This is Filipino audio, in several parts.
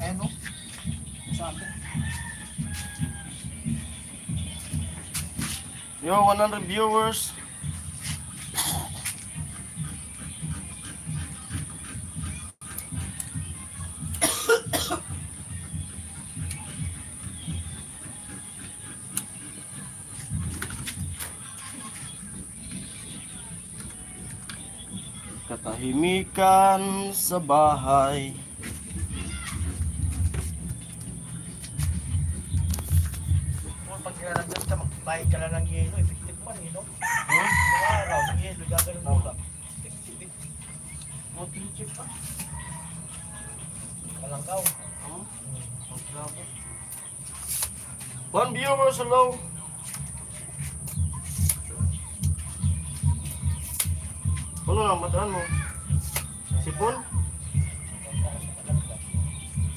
Ayun no? Sabi. Yo, 100 viewers. Katahimikan sa bahay. Kung pag nilalagyan ka, magbayad ka lang ng yelo. Effective man, no? Hmm? Araw, ng yelo, gagawin mo lang. Effective. Mountain chip pa. Kalangkaw. Hmm? 1 viewers, hello. Ano lang, mataan mo? Sipon?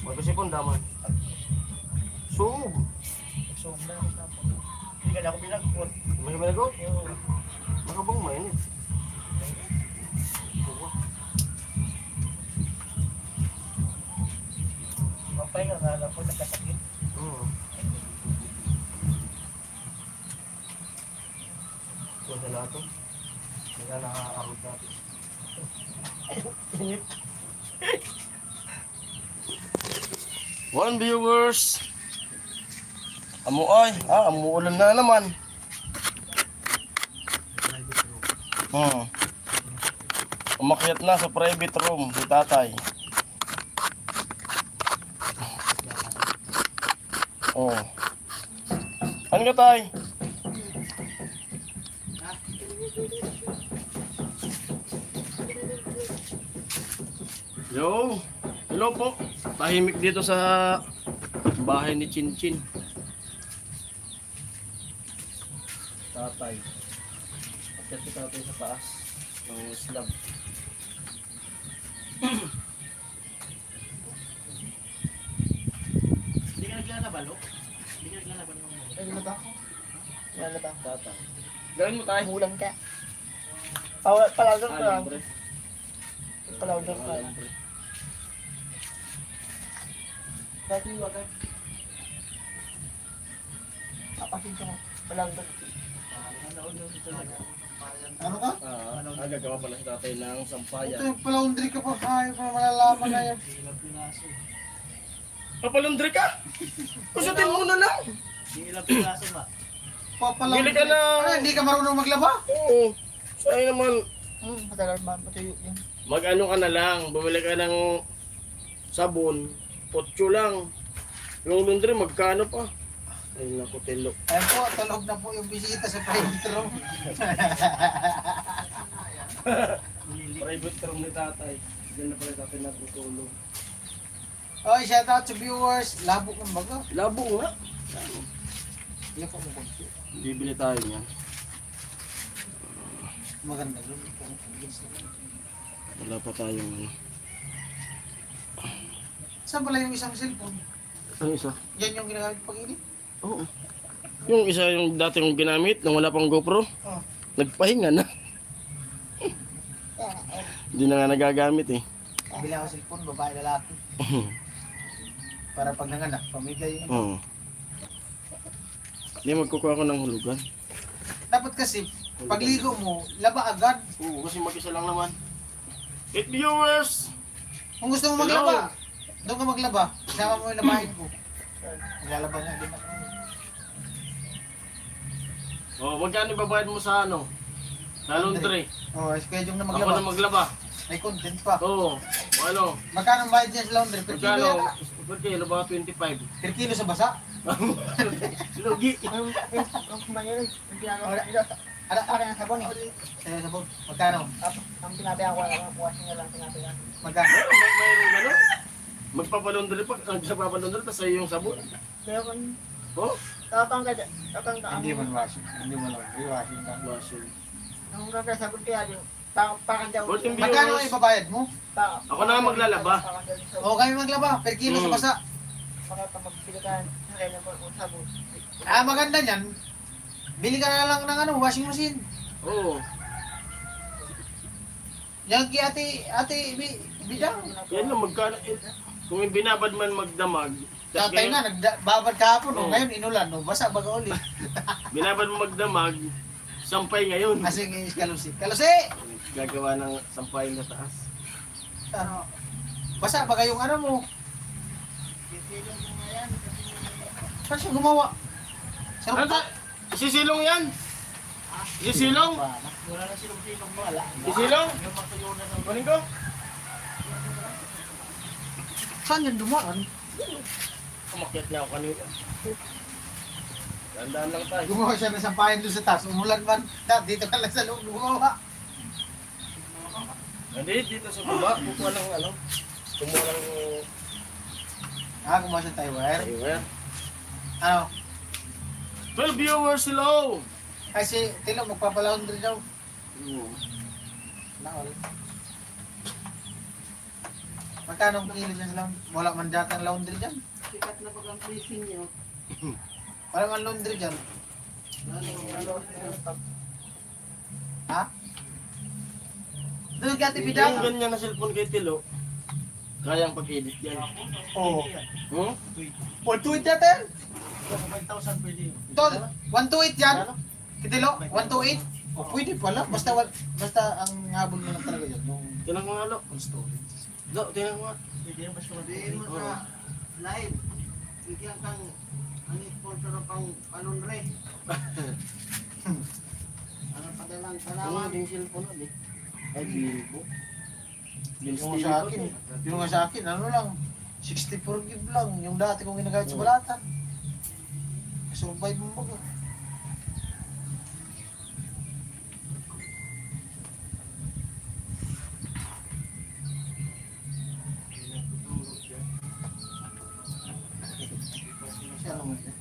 Magkasipon, daman. Sug. So, hindi ka na ako binagpon. May kamay ko? Yung Makabang mainit. mapay nga nga lang po nagkasakit. Hmm. Huwag na lahat to. Hindi na nakakaroon natin. Init. 1 viewers. Amuay. Amuulan na naman. Umakyat na sa private room si tatay. Oh. Ano ka tay? Yo. Hello po. Tahimik dito sa bahay ni Chinchin. Tatay. Akyat si tatay sa taas ng slab. Hindi ka naglalabalo? Hindi ka naglalabalo ng mga. Naglalaba ako. Naglalaba. Tatay. Gawin mo tayo. Mulang ka. Palawdang ko lang. Palawdang ko lang. Dati wag ay. Apasin ko. Palawdang. Ano ka? Gagawa pala si tatay ng sampayan. Ito yung palaundry ka pa. Ay, malalaman na yan. Papalundri ka? Kusutin mo na lang. Ilang piraso ba? Bili ka na. Ay, hindi ka marunong maglaba? Oo. Sa'yo naman. Matagal man. Matuyo yun. Mag-ano ka na lang. Bumili ka ng sabon. Potso lang. Yung laundry, magkano pa? Ay, naku, tilo. Ayan po, tulog na po yung bisita sa private room. Private room ni tatay. Diyan na pala tatay natutulog. Oy, shout out to viewers. Labo ng baga. Labo nga. Hindi po mo konti. Bibili tayo niyan. Maganda room. Wala pa tayong ano. Saan pala yung isang cellphone? Ang isa? Yan yung ginagamit pag-init? Oo. Yung isa yung dati kong ginamit nung wala pang GoPro. Oh. Nagpahinga na. Hindi na nga nagagamit eh. Bili ako cellphone, babae lalaki. Para pag nanganak, pamigay yun. Oo. Hindi magkukuha ako ng hulugan. Dapat kasi, pagligo mo, laba agad. Oo, kasi mag-isa lang naman. 8 viewers! Kung gusto mo maglaba, doon ka maglaba. Sama mo yung labahin ko. Naglalaba nga din ako. Oh, magkano babayad mo sa ano? Sa laundry. Oh, schedule na Ako maglaba. na maglaba. May content pa. Oo. O ano? Magkano ang bayad niya sa laundry? Per kilo Magkano? yata? Per kilo ba? 25. Per kilo sa basa? Lugi. Ang kumpanya rin. Ang ginagawa Wala. nila. Ada ang sabon eh. Sa sabon. Magkano? Ang pinabayaan ko lang. Buwasin nyo lang pinabayaan. Magkano? Mayroon gano'n? Magpapalundri pa. Nagpapalundri pa sa'yo yung sabon. Kaya kung Oh? tatang ka dyan. Tatang ka. Hindi man washing. Hindi man washing ka. Washing. Ang gagawin sabon kaya yung parang daw. Fourteen Magkano ang ibabayad mo? Ako na ang maglalaba. O kami maglaba. Per kilo sa basa. Makapagpili ka ng kailan mo ng sabon. Ah, maganda niyan. Bili ka na lang ng ano, washing machine. Oo. Yan kay ate Bidang. Yan lang magkano. Kung yung binabad man magdamag, tas Tatay ganyan, nga, nagbabad kahapon, Oo. ngayon inulan, no? Basa baga ulit. binabad mo magdamag, sampay ngayon. Kasi ng kalusi. Kalusi! Gagawa ng sampay na taas. Ano? Basa baga yung ano mo. Saan siya gumawa? Sa Ano ruta? ta? Isisilong yan? Isisilong? Wala na silong-silong wala. Isilong? Yung matuyunan ng Kunin ko? Saan yan dumaan? Umakyat niya ako kanina. Dandaan lang tayo. Gumawa siya ng sampayan doon sa taas. Umulan man. Dito ka lang sa loob gumawa. Hindi, dito sa baba. Kukuha ng ano. Kumuha ng Gumawa siya tayo wire. ayun. Ano? 12 viewers, hello! Kasi Tilo magpapalaundry daw. Naol. Magkano ang kilo dyan sa laundry? Wala man data ang laundry dyan. sikat na pag ang placing niyo. Wala man laundry dyan. Ha? Doon ka Yung tipidang. ganyan na cellphone kay Tilo, kayang pag-edit yan. Oo. Hmm? 128 natin. 5,000 pwede yun. Tol, 128 yan. Kitilo, 128. O pwede pala. Basta ang habol mo lang talaga yan. Nung Tinan ko nga, lo. story. Do, tinan ko nga. Pwede yan, basta Sabihin mo Oo. sa live, bigyan kang ang sponsor ng pang palunre. Ano pa dalang Ano salamat? yung cellphone na, di? Ay, Bilbo. Yung sa akin, yung nga sa akin, ano lang, 64 gig lang. Yung dati kong ginagamit sa balatan. Survive mo ba? Siya lang yun.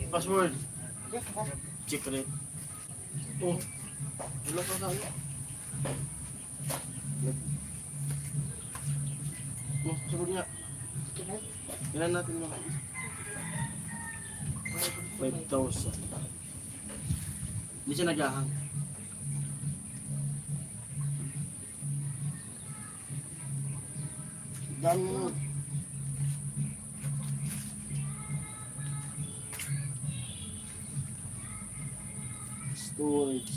Password. Secret. Oh. Wala pa sa ano. Oh, sagot nga. Ilan natin yung 5,000. Hindi siya naghahang. Dami mo. Storage.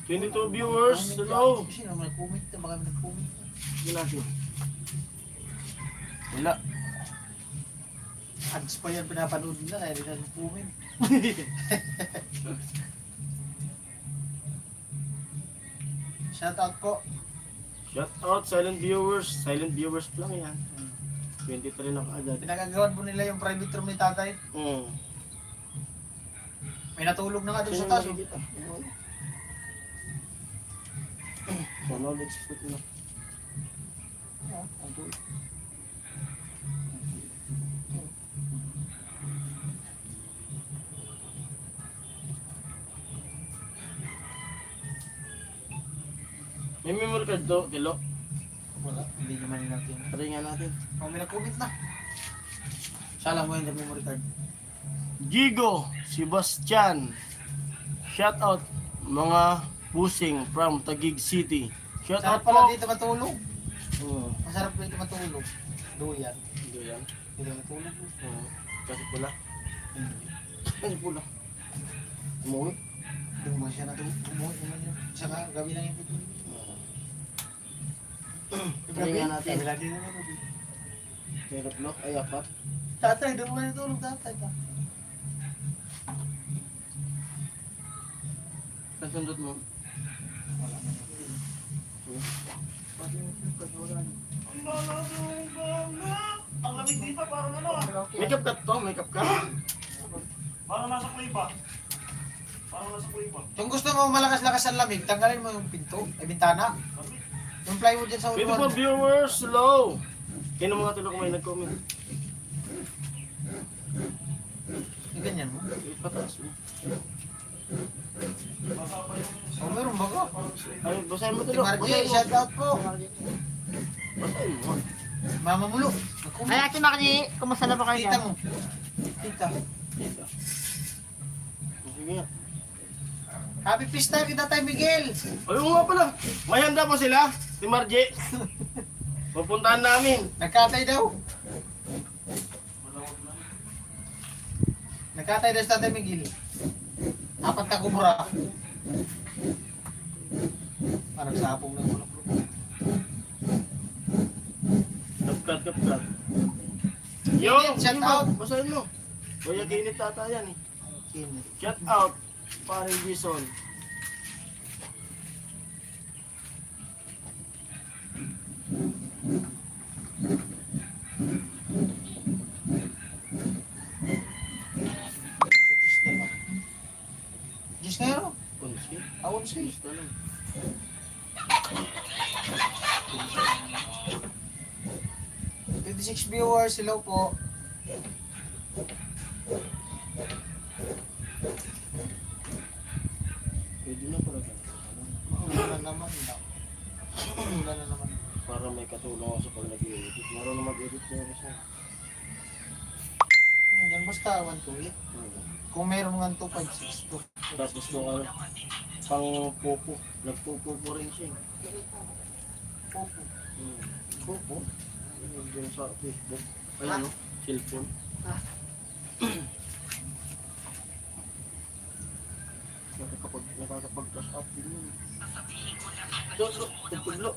Twenty-two viewers, hello. Sino naman nag-comment na? Baka may nag-comment. Sige natin. Wala. Ads pa yan pinapanood nila kaya hindi na nag-comment. Shoutout ko. Shout out, silent viewers. Silent viewers lang yan. 23 na kaagad. Pinagagawan po nila yung private room ni tatay. May natulog na nga doon sa taas. oh. Ano, let's put na. May memory card do, Tilo. Wala, hindi naman natin. Try nga natin. Oh, may nag-comment na. Sala mo yung memory card. Gigo Sebastian. Shout out mga pusing from Taguig City. Shout out Sarap pala po. dito matulog. Oo. Masarap dito matulog. Duyan. Hindi yan. Hindi matulog. Oo. Kasi pula. Kasi pula. Umuwi. Doon mo siya natulog. Umuwi naman yun. Saka gabi lang yung pitulog. Try nga natin. Gabi lagi naman gabi. Pero block ay apat. Tatay, doon mo na natulog tatay ka. Kasundot mo. Wala man. Ang lamig dito, parang ano ah. Makeup ka to, makeup ka. Parang nasa kuiba. Parang nasa kuiba. Kung gusto mo malakas-lakas ang lamig, tanggalin mo yung pinto, ay bintana. Yung plywood dyan sa Beautiful uluan. viewers, hello. Kino mga tulog may nag-comment. Yung ganyan mo. Ipataas mo. Oh, meron ba ko? Ay, basahin mo Si tulog. Margie, shout out po. Basahin mo. Mama Mulo. Ay, Ate Margie, kumusta na ba kayo Tita dyan? mo. Tita. Sige nga. Happy Pista kita tayo, Miguel! Ayun nga pala. May handa pa sila. Si Margie. Pupuntahan namin. Nagkatay daw. Nagkatay daw sa tatay Miguel. 4 na kubra. Parang sapong na ulo. Kapkat. Yo! Shout out. Basahin mo. Kuya Kinit tata yan eh. Kinit. Shout out. Paring Jason. Diyos na yun. Kunski. Awon siya. Gusto lang. 26 viewers, hello po. Pwede na pala ganun. Wala na naman. Wala na naman. Para may katulong ako sa pag nag-i-edit. Marunong mag-edit na ako siya. Yan basta 128. Kung meron nga 2562. Tapos nung ano, pang popo. Nagpupupo rin siya. Opo. Popo? Yung sa Facebook. Ayun no? Cellphone. Nakakapag-cash up din yun. Tutublo.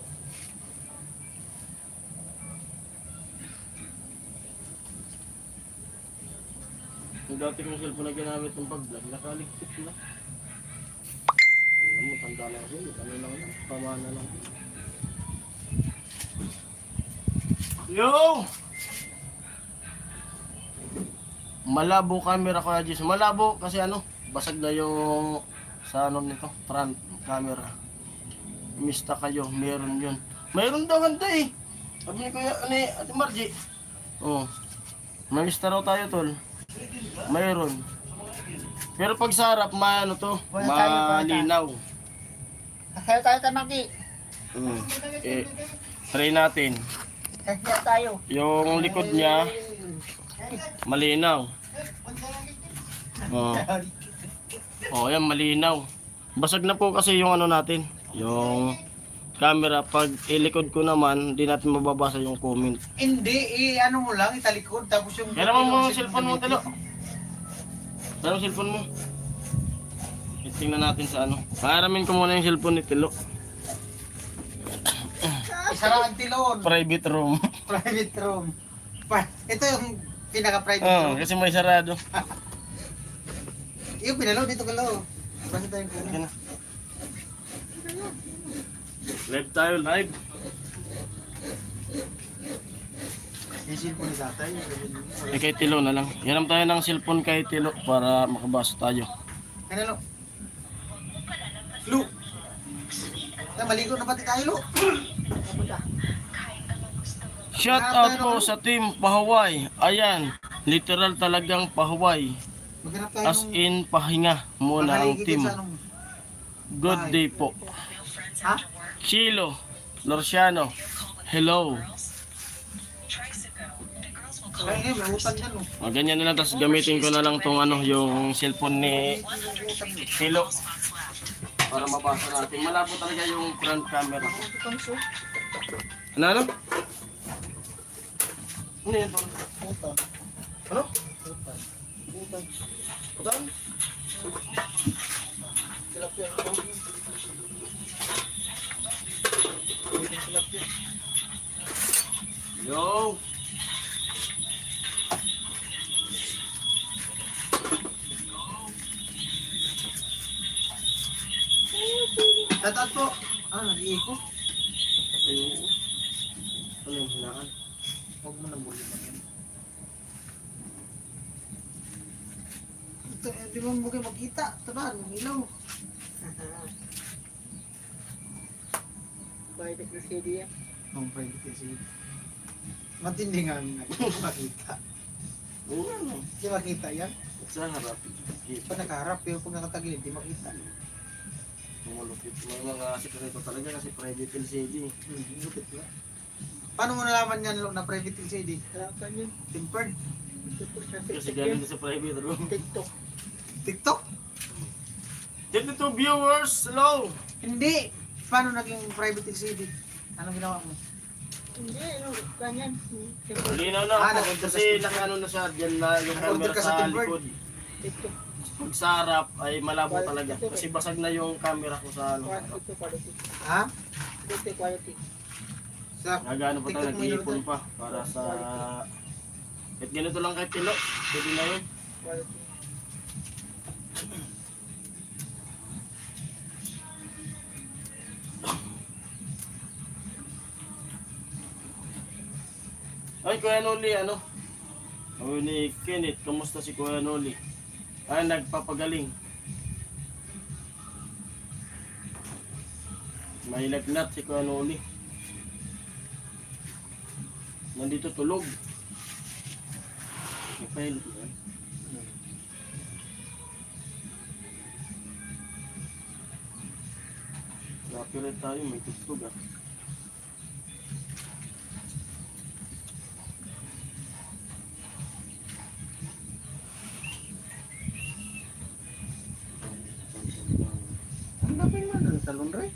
Yung dati kong cellphone na ginamit ng pag-vlog, nakaligpit na. Alam mo, tanda na kasi, ano lang yun, pamana lang. Yo! Malabo camera ko na, Jis. Malabo kasi ano, basag na yung sa ano nito, front camera. Mista kayo, meron yun. Mayroon daw ganda eh. Sabi ni Kuya, Ate Margie. Oh. May mista raw tayo, tol. Mayroon. Pero pag sa harap, ano to, malinaw. Kaya tayo tamaki. Try natin. Kaya tayo. Yung likod niya, malinaw. Oh, yan, malinaw. Basag na po kasi yung ano natin, yung camera. Pag ilikod ko naman, hindi natin mababasa yung comment. Hindi, ano mo lang, italikod. Tapos yung... Kaya naman mo yung cellphone mo, talo. Kaya yung cellphone mo. Tingnan natin sa ano. Paaramin ko muna yung cellphone ni Tilo. Saraan tilon. Private room. Private room. Ito yung pinaka-private Oh, room. kasi may sarado. Yung pinalaw, dito kalaw. Basta tayong kuno. Yan na. Live tayo, live. Yung cellphone ni tatay. Eh, kay Tilo na lang. Yanam tayo ng cellphone kay Tilo para makabasa tayo. Ano, Lu? Maligo na pati tayo, Lu. Shout out po sa team Pahuway. Ayan, literal talagang Pahuway. Maghanap tayo As in, pahinga muna ang team. Good day po. Ha? Chilo, Lorciano, hello. Kaya nga, may utang yan, oh. O, ganyan na lang, tapos gamitin ko na lang tong ano, yung cellphone ni Chilo. Para mabasa natin. Malabo talaga yung front camera. Ano? Ano yan? Utang. Ano? Utang. Utang. Utang? Tilapia. Tilapia. Yo! Tatat po. Nag-iiko. Ayun. Ano yung hinaan? Huwag mo nang muli man yan. Ito, di mo mo kayo makita. Taban, ilaw. Private na CD yan. Ang private kasi. Matindi nga makita. Oo ano. Di makita yan. Sa harap. Pag nakaharap, pero pag nakatagilid, di makita. Malupit. May mga sikreto talaga kasi private LCD. Lupit na. Paano mo nalaman yan, Lo, na private LCD? Harapan yun. Tempered? Kasi galing din sa private room. TikTok. TikTok? 32 viewers, hello! Hindi! Paano naging private exhibit? Anong ginawa mo? Hindi, ganyan. Linaw na Ah, ako nag-order kasi ka sa nakano na siya, dyan na yung Nag-order camera ka sa sa Timber? likod. Ito, Pag sa harap ay malabo talaga kasi basag na yung camera ko sa ano. quality. Ha? Ito, quality. Sa Nagano pa tayo, TikTok mo nag-iipon yun? pa para sa... Kahit ganito lang kahit kilo, pwede na yun. Quality. Ay, Kuya Noli, ano? Sabi ni Kenneth, kamusta si Kuya Noli? Ay, nagpapagaling. May lagnat si Kuya Noli. Nandito tulog. Kapel. Copyright tayo, may tutug ah. Ang dami naman doon sa laundry.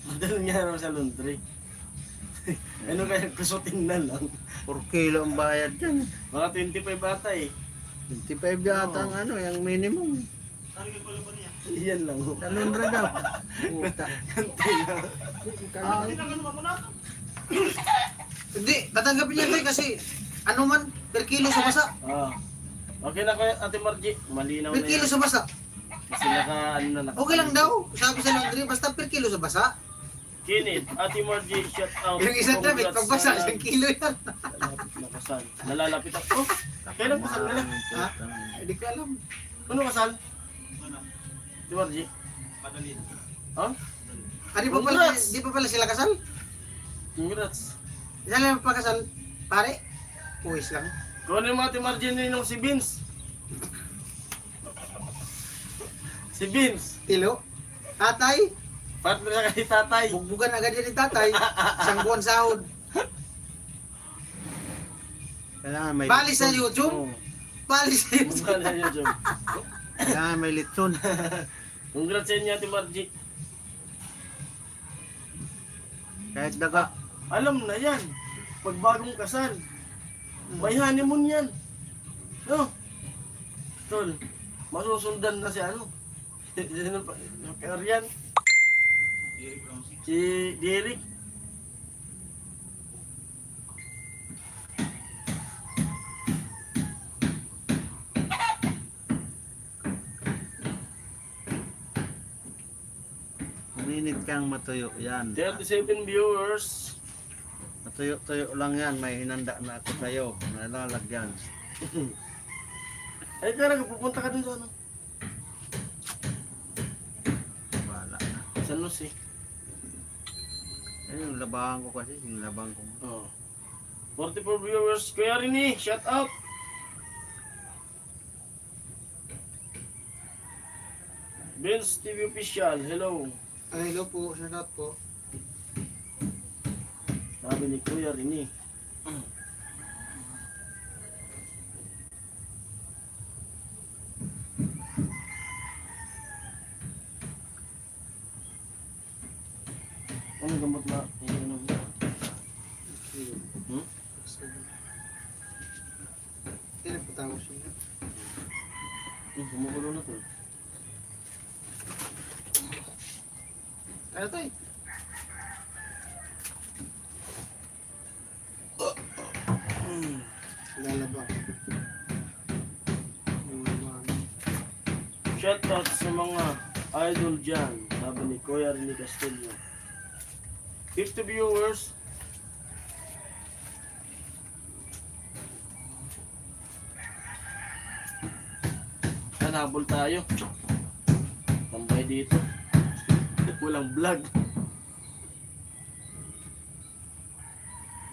Madal niya raw sa laundry. Ano kaya kusutin na lang? 4 kilo ang bayad dyan. Mga 25 bata eh. 25 yata ang ano, yung minimum. Yan lang. Sa laundry daw. Puta. Kantay lang. Hindi, tatanggapin niya tayo kasi ano man, per kilo sa basa. Ah. Okay na kuya Ate Margie. Malinaw Per na kilo yan. sa basa. Kasi naka ano na naka. Okay lang daw. Sabi sa laundry, basta per kilo sa basa. Kinid, Ate Margie, shout out. Yung isang damit, Congrats pagbasa, sa- 1 kilo yan. Nalalapit na kasal. Nalalapit ako. Oh, kailan kasal nila? Ha? Hindi ko alam. Ano kasal? Ate Margie? Ha? Ah, di pa pala, Congrats! di pa pala sila kasal? Congrats. Sila lang pa kasal, pare. Uwis lang. Kunin mo Ate Margie ninong si Vince. Si Vince. Tilo. Tatay, Partner na kay tatay. bugbugan agad yan ni tatay. Isang buwan sahod. Kailangan may Bali sa litson. YouTube. Oo. Bali sa YouTube. Saan na yun, Jom? Kailangan may litson. Congrats sa inyo Ate Margie. Kahit daga. Alam na yan. Pag bagong kasal. May honeymoon yan. No? Tol, masusundan na si ano? Sino pa? Arian? Si Derek. Minit kang matuyo yan. 37 viewers. Matuyo-tuyo lang yan. May hinanda na ako sa'yo. Nalalagyan. Ay, kaya pupunta ka dun sa ano? Wala na. San Jose. Ayun, yung labahan ko kasi. Yung labang ko. Oh. 44 viewers. Kuya Rini, shout out. Vince TV Official, hello. Ay, hello po, shout out po. Sabi ni Kuya Rini. Ano gamot na? Iinom mo? Hmm? Pinagpatawag siya. Kumukulo na to. Ano to eh? Lalaba. Shout out sa mga idol dyan. Sabi ni Kuya Rini Castillo. 50 viewers. Hanabol tayo. Tambay dito. Walang vlog.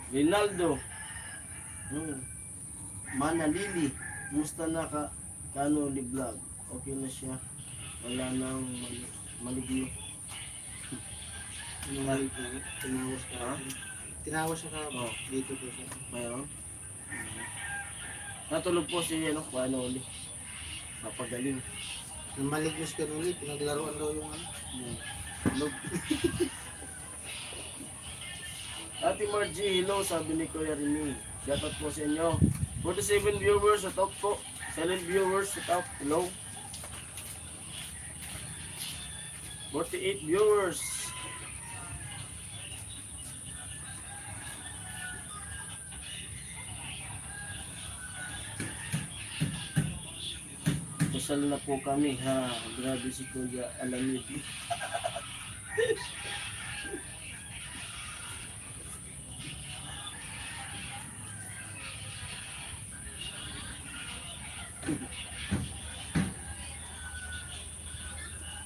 Rinaldo. Manalili. Musta na kano ni vlog? Okay na siya. Wala nang maligno. Tinawas ka. Ha? Tinawas siya ka. Oh. Dito po siya. Mayroon? Natulog po si ano, Kuya Noli. Papagaling. Nung malignus ka nung pinaglaruan daw yung ano. Hello. Ate Margie, hello, sabi ni Kuya Remy. Shoutout po sa inyo. 47 viewers, sa top po. Silent viewers, sa top. Hello. 48 viewers. Kasal na po kami ha. Grabe si Kuya Alamid.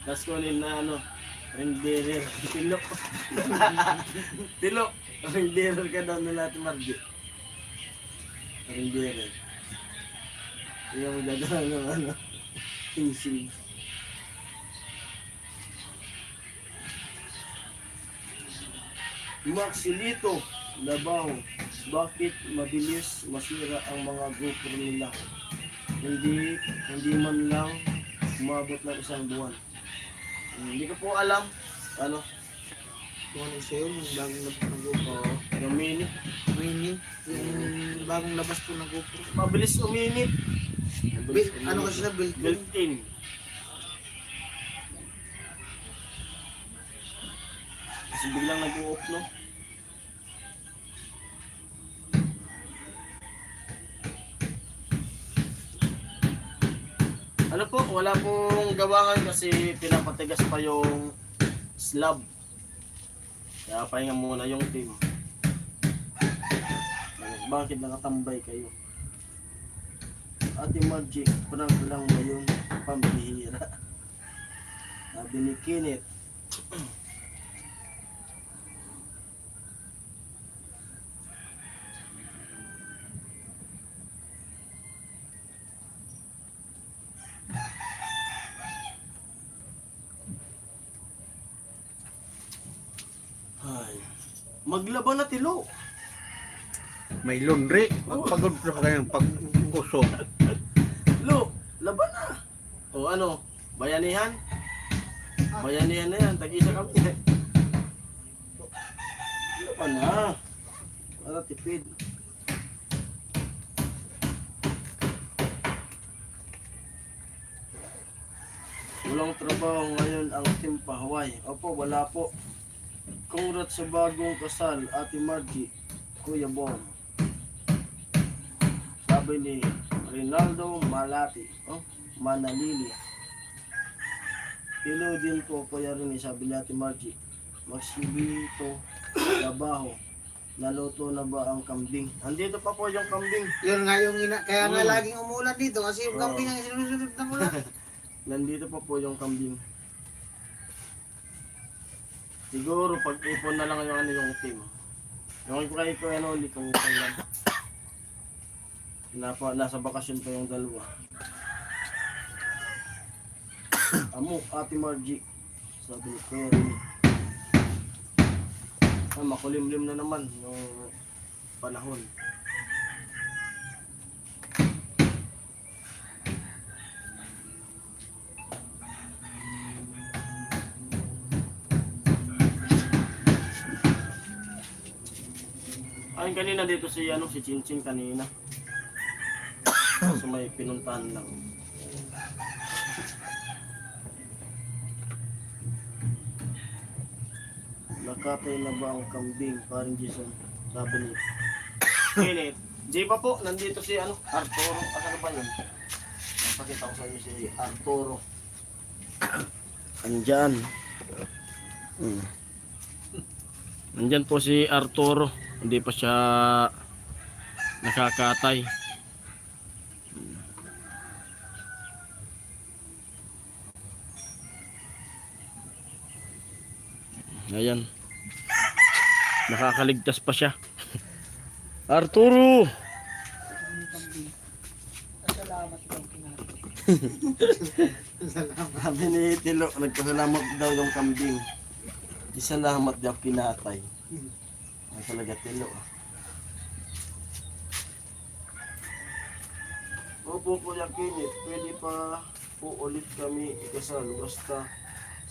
Tapos kunin na ano, renderer, tilo. Tilo, renderer ka daw na natin Margie. Renderer. Yung magdadala ng ano, pinsing. Maxilito, Davao, bakit mabilis masira ang mga GoPro nila? Hindi man lang umabot ng isang buwan. Hindi ko po alam. Ano? Kung ano sa'yo, yung bagong labas ng GoPro. Yung mini. Mini, yung bagong labas po ng GoPro. Mabilis uminit. Ano kasi na built-in? Built-in. Kasi biglang nag-u-off, no? Ano po, wala pong gawangan kasi pinapatigas pa yung slab. Kaya pahinga muna yung team. Bakit nakatambay kayo? Ate Margie, prank lang ba yung pambihira? Sabi ni Kenneth. Ay, maglaban na tilo. May laundry. Magpagod pa kayong pagkusog. Lo, laban na. O ano, bayanihan? Bayanihan na yan, tag-isa kami. Laban na. Para tipid. Walang trabaho ngayon ang Team Pahawaii. Opo, wala po. Congrats sa bagong kasal, Ate Margie, Kuya Bon. Sabi ni Rinaldo Malati, Manalili. Hello din po, Kuya Rini, sabi ni Ate Margie. Magsibito, trabaho. Naluto na ba ang kambing? Andito pa po yung kambing. Yun nga yung kaya nga Mm. laging umulan dito kasi yung Oo. camping ang sinusunod ng ulan. Nandito pa po yung kambing. Siguro pag-ipon na lang yung ano yung team. Yung kay ko ano ulit kung kailan. Nasa bakasyon pa yung dalawa. Amo, Ate Margie. Sabi ni Perry. Makulimlim na naman yung panahon. Ayun kanina dito si Chinchin kanina. So may pinuntahan lang. Nakatay na ba ang kambing? Parang Jason, sabi ni Kenneth. Di pa po, nandito si Arturo. Ano ba yun? Napakita ko sa inyo si Arturo. Andyan. Andyan po si Arturo. Hindi pa siya nakakatay. Ayan. Nakakaligtas pa siya. Arturo! Salamat ng kinakain. Sabi ni Tilo, nagpasalamat daw yung kambing. Isalamat daw kinatay. Ay talaga Tilo. Opo po yung kinit. Pwede pa po ulit kami ikasal. Basta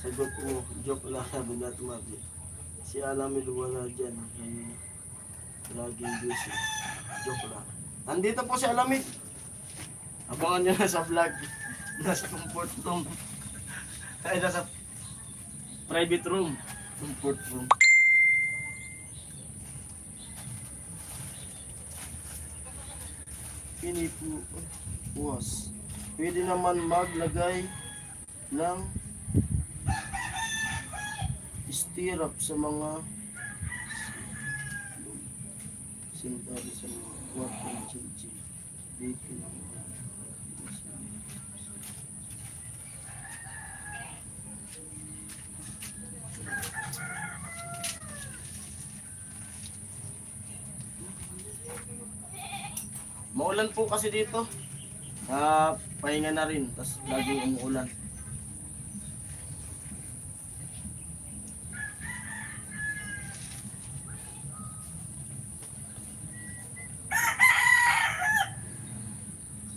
sagot mo, joke lang sabi na tumagi. Si Alamid wala dyan. Eh, laging busy. Joke lang. Nandito po si Alamid. Abangan nyo na sa vlog. Nasa comfort room. Ay, nasa private room. Comfort room. Pinipo. Was. Pwede naman maglagay ng stirrup sa mga sintari sa mga water chinchin. Dito lang. Maulan po kasi dito. Pahinga na rin, tapos lagi umuulan.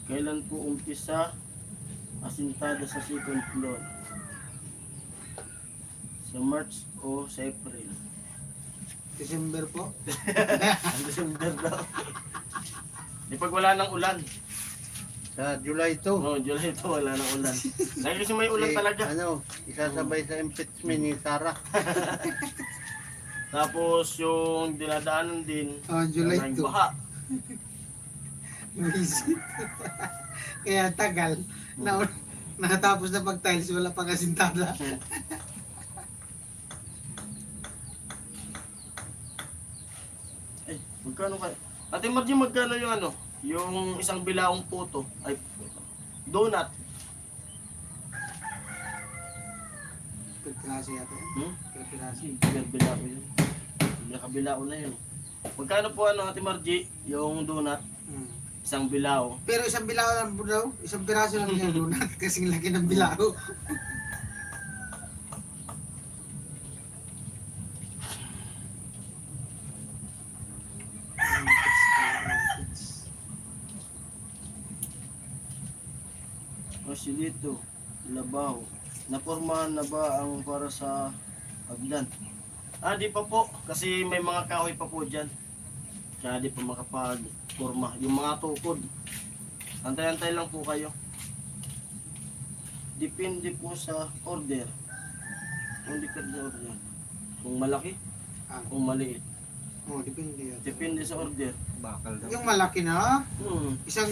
Kailan po umpisa asintada sa second floor? Sa March o sa April? December po. Ang December daw. Di pag wala ng ulan. Sa July 2. Oh, July ito wala ng ulan. Lagi kasi may ulan talaga. Ano, isasabay sa impeachment ni Sarah. Tapos yung dinadaanan din, July maraming 2. baha. Visit. Kaya tagal. Nakatapos na pag-tiles, wala pang kasintada. Ay, magkano kayo? Ate Margie, magkano yung ano? Yung isang bilaong puto. Ay, donut. Pagkasi yata. Hmm? Pagkasi. Bilao yun. Nakabilao na yun. Magkano po ano, Ate Margie, yung donut? Isang bilao. Pero isang bilao lang po daw. Isang piraso lang yung donut. Kasing laki ng bilao. Kasi dito, Labaw. Napormahan na ba ang para sa hagdan? Di pa po. Kasi may mga kahoy pa po dyan. Kaya di pa makapag-porma. Yung mga tukod. Antay-antay lang po kayo. Depende po sa order. Kung depende sa order. Kung malaki, kung maliit. Depende yan. Depende sa order. Bakal daw. Yung malaki na, isang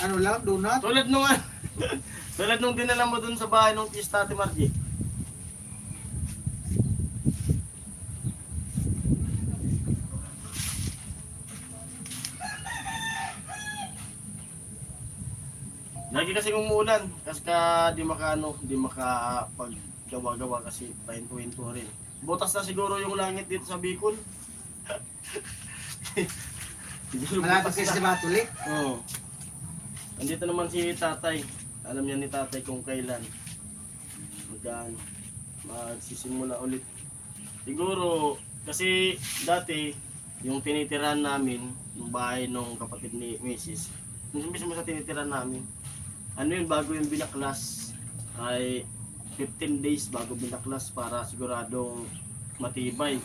ano lang, donut. Tulad nung tulad nung dinala mo dun sa bahay ng Tista Ate Margie. Lagi kasi umuulan, kasi di makapaggawa-gawa kasi pahinto-hinto rin. Butas na siguro yung langit dito sa Bicol. Siguro Malapit butas kasi na. sa Batulik. Oo. Andito naman si tatay. Alam niya ni tatay kung kailan magsisimula ulit. Siguro, kasi dati, yung tinitirahan namin, yung bahay ng kapatid ni Mrs. Yung mismo sa tinitirahan namin, ano yun, bago yung binaklas, ay 15 days bago binaklas para siguradong matibay.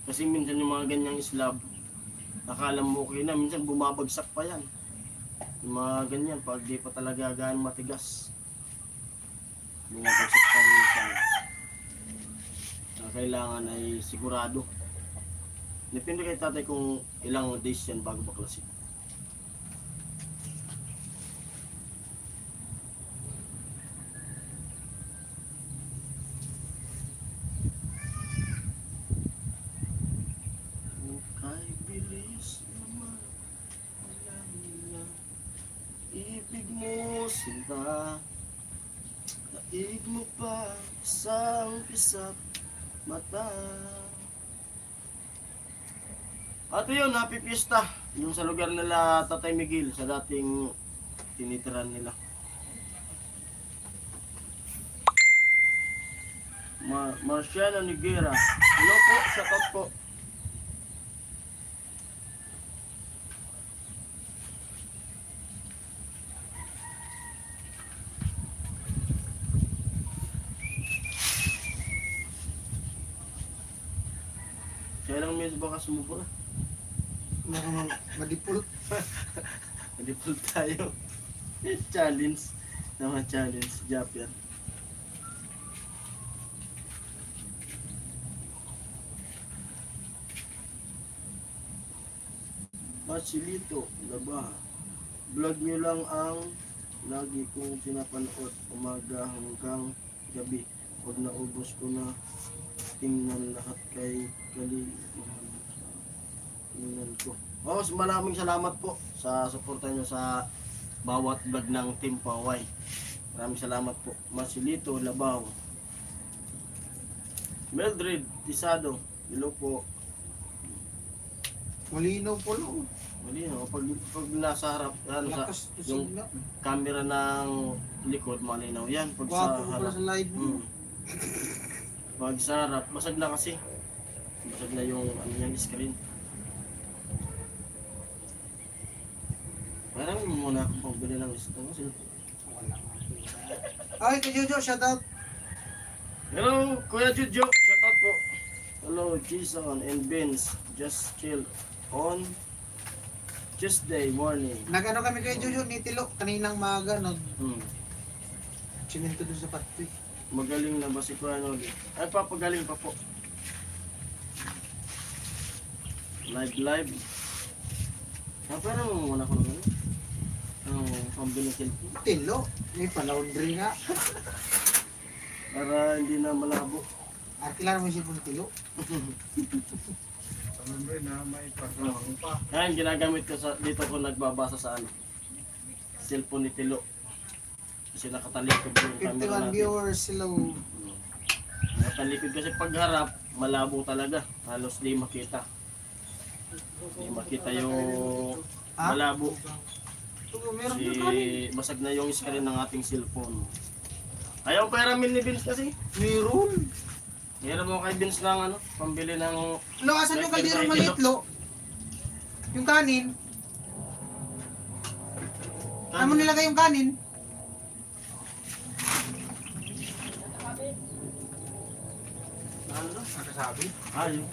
Kasi minsan yung mga ganyang slab, akala mo okay na, minsan bumabagsak pa yan. Yung mga ganyan, pag di pa talaga gaano matigas. Bumabagsak pa minsan. Kailangan ay sigurado. Depende kay tatay kung ilang days yan bago baklasin. Kay bilis naman, wala na. Ibig mo sinta, daig mo pa sa umpisa mata. At yun, happy fiesta. Yung sa lugar nila Tatay Miguel, sa dating tinitiran nila. Marciano Niguera. Hello po, shout out po. Kailang minutes ba ka sumubura? Madipul. Hindi tayo. Challenge. Naman challenge. Japier. Marcelito, Labaha. Vlog nyo lang ang lagi kong pinapanood umaga hanggang gabi. Pag naubos ko na tingnan lahat kay tingnan ko. Oh, maraming salamat po sa suporta nyo sa bawat vlog ng Team Paway. Maraming salamat po. Marcelito, Labaw. Mildred, Tisado. Hello po. Malinaw po lang. Mali no, pag nasa harap, ano, sa, Lakas to yung signal. camera ng likod, malinaw yan. Pag sa Gwapo ko pala harap, sa live mo. pag sa harap, basag na kasi. Basag na yung ano yung screen. Parang muna akong pagbili ng isang kasi. Ay, kay Jojo, shout out. Hello, Kuya Jojo. Shout out po. Hello, Jason and Vince. Just chill on Tuesday morning. Nag-ano kami kay Jojo, ni Tilo. Kaninang maaga, Hmm. siminto doon sa patri. Magaling na ba si Kuya Noli? Ay, papagaling pa po. Live. Ah, pero muna ko naman. Ang pambili ng cellphone. Tilo, may pa-laundry nga. Para hindi na malabo. Kilala mo yung sipon ni Tilo? Ayan, ginagamit ko sa, dito ko nagbabasa sa ano. Cellphone ni Tilo. Kasi nakatalikod yung camera 51 natin. viewers, hello. Nakatalikod kasi pagharap, malabo talaga. Halos di makita. Di makita yung malabo. Meron Si ka kanin. basag na yung screen ng ating cellphone. Ayaw peramin ni Vince kasi. Meron. Meron mo kay Vince ng ano, pambili ng Lo, asan yung kalderong maliit, Lo? Yung kanin. Saan mo nilagay yung kanin? ano? Nakasabi. Ayun.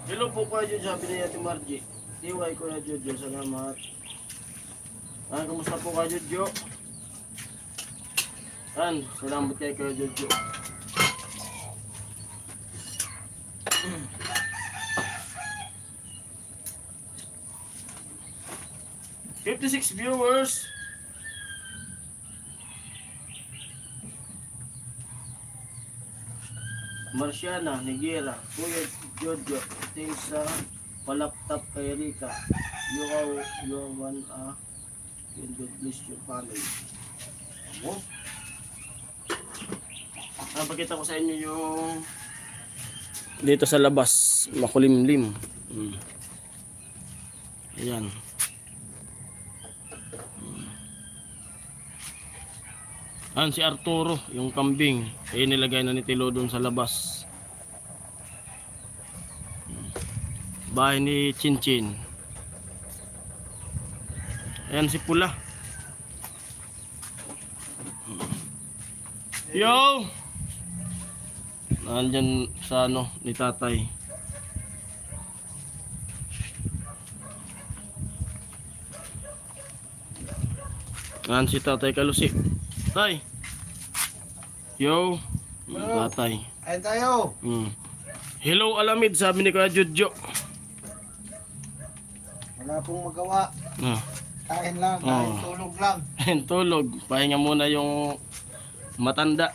Hello po Kuya Jojo, sabi ni Ate Margie. Iway Kuya Jojo, salamat. Kamusta po Kuya Jojo? Salamat kay Kuya Jojo. $56 viewers. Marciana, Nigera, Kuya Jojo, thanks sa palaptop kay Rika. You one and God bless your family. Ano? Pakita ko sa inyo yung dito sa labas, makulimlim. Ayan. Si Arturo, yung kambing, nilagay na ni Tilo doon sa labas. Bahay ni Chinchin. Ayan si Pula. Yo! Nandyan sa ano ni tatay. Ayan si tatay Kalusi. Tay! Yo! Tatay. Ayun tayo. Hello Alamid, sabi ni Kuya Jojo. Wala pong magawa. Kain lang, tulog lang. Tulog. Pahinga muna yung matanda.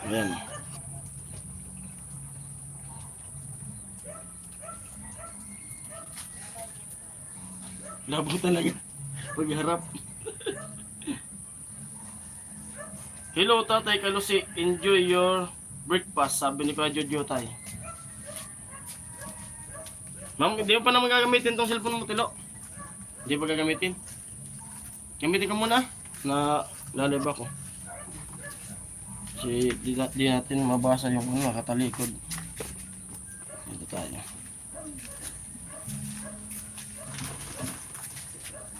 Ayan. Labo talaga. Pagharap. Hello Tatay Kalusi, enjoy your breakfast, sabi ni Kuya Jojo tay. Ma'am, hindi mo pa naman gagamitin tong cellphone mo, Tilo. Hindi pa gagamitin. Gamitin ka muna na lalib ako. Kasi di natin mabasa yung ano, nakatalikod. Dito tayo.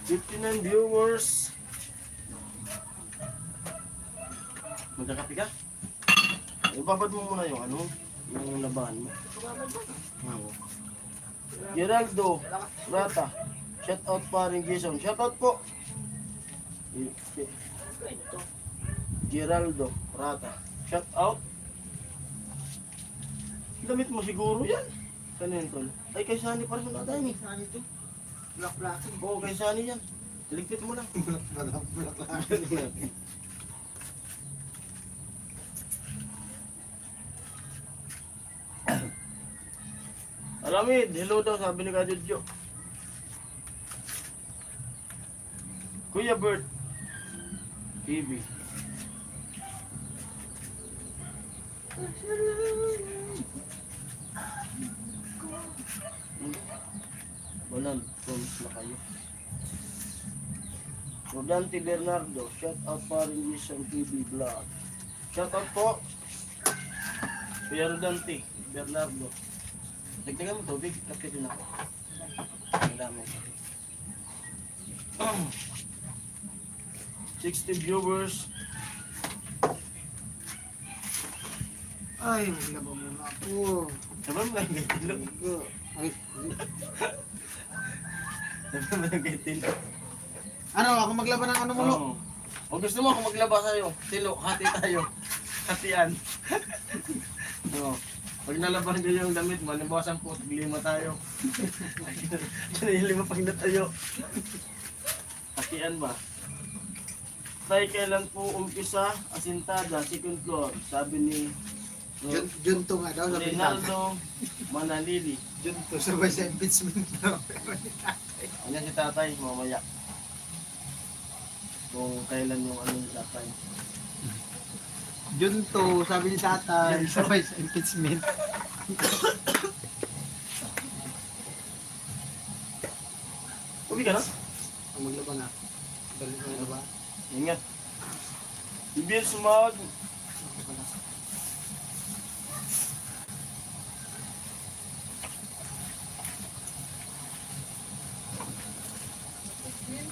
59 viewers. Magkakapi ka? Ibabad mo muna yung ano, yung labahan mo. Oo. Geraldo, Rata. Shout out pa rin Jason. Shout out po. Geraldo, Rata. Shout out. Damit mo siguro yan. Kanina tol. Ay, kay Sunny pa rin natin eh. Saan ito? Black-blacking. Oo, kay Sunny yan. Ligpit mo lang. Alamid, hello daw, sabi ni Kadudyo. Kuya Bert. TV. Banan, promise na kayo. Rodante Bernardo, shout out pa rin Jason TV Vlog. Shout out po. Kuya Rodante Bernardo. Dagdagan mo tubig, kapit din ako. Ang dami. 60 viewers. Ay, maglaba muna ako. Sabi mo lang kay Tilo. Ay, Sabi mo lang kay Tilo. ano, ako maglaba ng ano mo, Lo? Oo. O gusto mo ako maglaba sa'yo, Tilo, hati tayo. Hatian. Oo. Pag nalaban ko yung damit, malibasan po, lima tayo. Lima pag natayo. Hatian ba? Tay, kailan po umpisa? Asintada, second floor. Sabi ni Junto nga daw, sabi ni Tata. Rinaldo Manalili. Junto, sabay sa impeachment daw. Ayan si tatay, mamaya. Kung kailan yung ano ni tatay. Junto, sabi ni Tata, sabay sa impeachment. Uwi ka na? Ang maglaba na. Dali mo na ba? Ingat. Ibig sumag.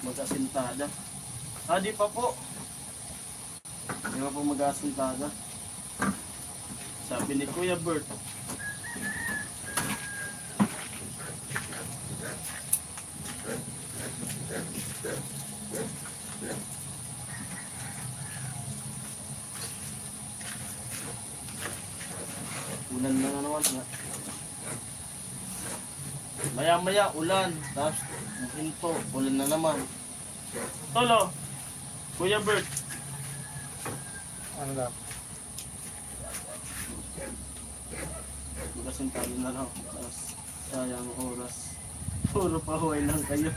Mag-asintada. Di pa po. Di pa po mag-asintada. Sabi ni Kuya Bert. Ulan na naman nga. Maya-maya ulan, tapos hinto, ulan na naman. Tolo, Kuya Bert. Ano daw? Magasin tayo na lang. Tapos sayang oras. Puro pahuway lang kayo.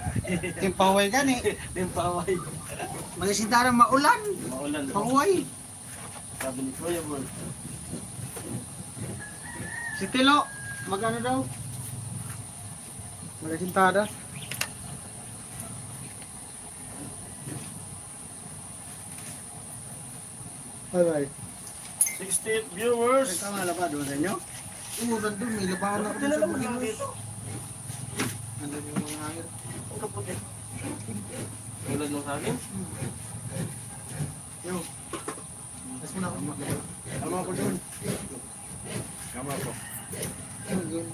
Yung pahuway gani. Yung pahuway. Magasinta ng maulan. Maulan. Pahuway. Sabi ni Kuya Bert. Si Tilo, magano daw? Magasintada. Bye-bye. 68 viewers. Tama na ba doon sa inyo? Oo, nandun. May labahan ako Bakit doon na sa naman lang Bukidnon. dito? Nandun yung mga hangin. Ang kaputi. Tulad nung sa akin. Yo. Mas muna ako maglaba. Tama ako doon. Kama ko. Yun.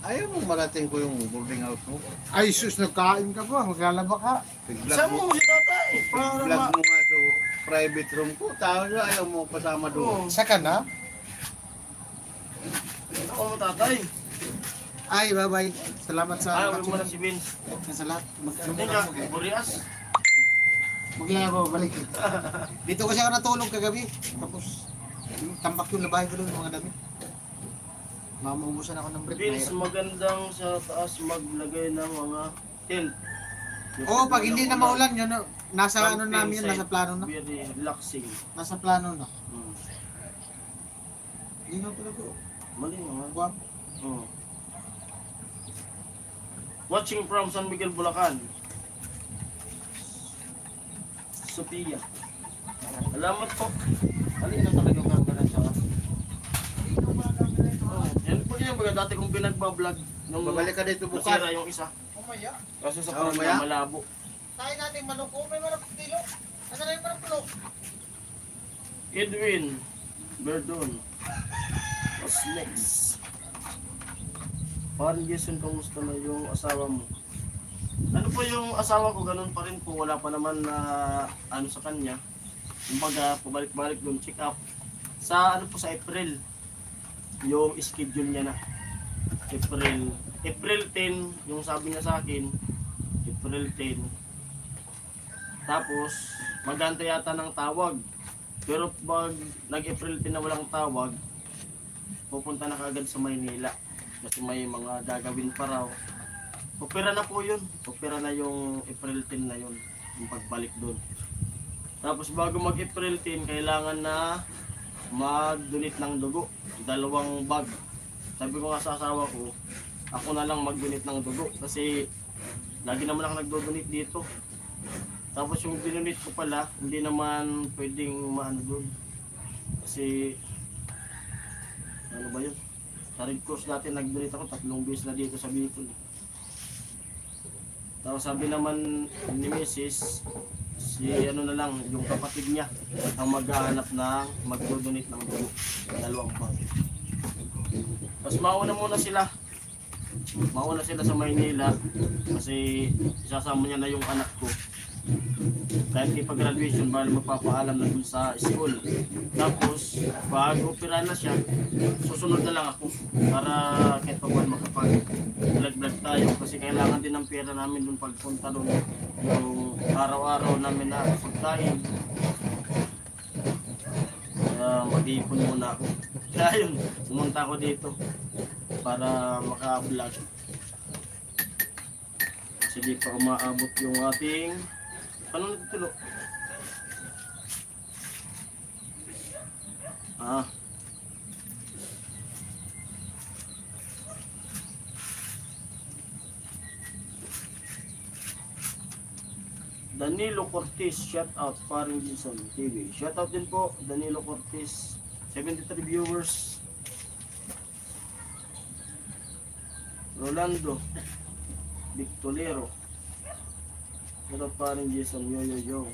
Ayaw mong marating ko yung boarding house mo. Ay, sus, nagkain ka pa. Maglalaba ka. Pig-vlog Saan mo. mo si tatay? Para Vlog ma... mo nga sa private room ko. Tao na ayaw mo kasama doon. Saka na? Ako mo tatay. Ay, bye-bye. Salamat sa... Ayaw mo na si Vince. Sa lahat. Mag-ano Hindi muna ka, ako. Burias. Maglalaba, balik. Dito kasi ako natulog kagabi. Tapos, tambak yung labahin ko doon, mga damit. Mamaubusan ako ng break. Vince, Mahirap. magandang sa taas maglagay ng mga tent. Oo, pag hindi na maulan, yun, nasa ano Camping namin yun, nasa site, plano na. Very relaxing. Nasa plano na. Hmm. Hindi na talaga. Mali naman. Guwap. Hmm. Watching from San Miguel, Bulacan. Sophia. Salamat po. Alin na talaga ang camera sa yan po yan, baga dati kong pinagbablog nung Babalik ka dito bukas. nasira yung isa. Umaya. Kaso sa Oh, corona maya? malabo. Tayo natin manok. Oh, may manok dilo. Ano na yung manok pulo? Edwin Verdun. What's next? Parang Jason, kamusta na yung asawa mo? Ano po yung asawa ko, ganun pa rin po. Wala pa naman na ano sa kanya. Kumbaga, pabalik-balik doon, check up. Sa ano po, sa April. Yung schedule niya na. April 10, yung sabi niya sa akin, April 10. Tapos, maganta yata ng tawag. Pero pag nag-April 10 na walang tawag, pupunta na kagad sa Maynila. Kasi may mga gagawin pa raw. Opera na po yun. Opera na yung April 10 na yun. Yung pagbalik doon. Tapos bago mag-April 10, kailangan na mag-donate ng dugo. 2 bag. Sabi ko nga sa asawa ko, ako na lang mag-donate ng dugo. Kasi lagi naman ako nag-donate dito. Tapos yung dinonate ko pala, hindi naman pwedeng maano doon. Kasi, ano ba yun? Sa Red Cross dati nag-donate ako 3 beses na dito sa Bicol. Tapos sabi naman ni Mrs. si ano na lang, yung kapatid niya ang maghahanap ng mag-donate ng dugo. 2 bag. Tapos mauna sila sa Maynila kasi isasama niya na yung anak ko. Kahit di pag-graduation, bali magpapaalam na dun sa school. Tapos, pag opera na siya, susunod na lang ako para kahit pa buwan makapag-vlog tayo kasi kailangan din ng pera namin dun pagpunta dun yung araw-araw namin na pagkain. Kaya mag-iipon muna ako. Kaya yun, sumunta ako dito para maka-vlog. Kasi di pa umaabot yung ating ano nagtulo? Danilo Cortez, shout out Paring Jason TV. Shout out din po Danilo Cortez, 73 viewers. Rolando Victolero. Shout out Paring Jason, yo.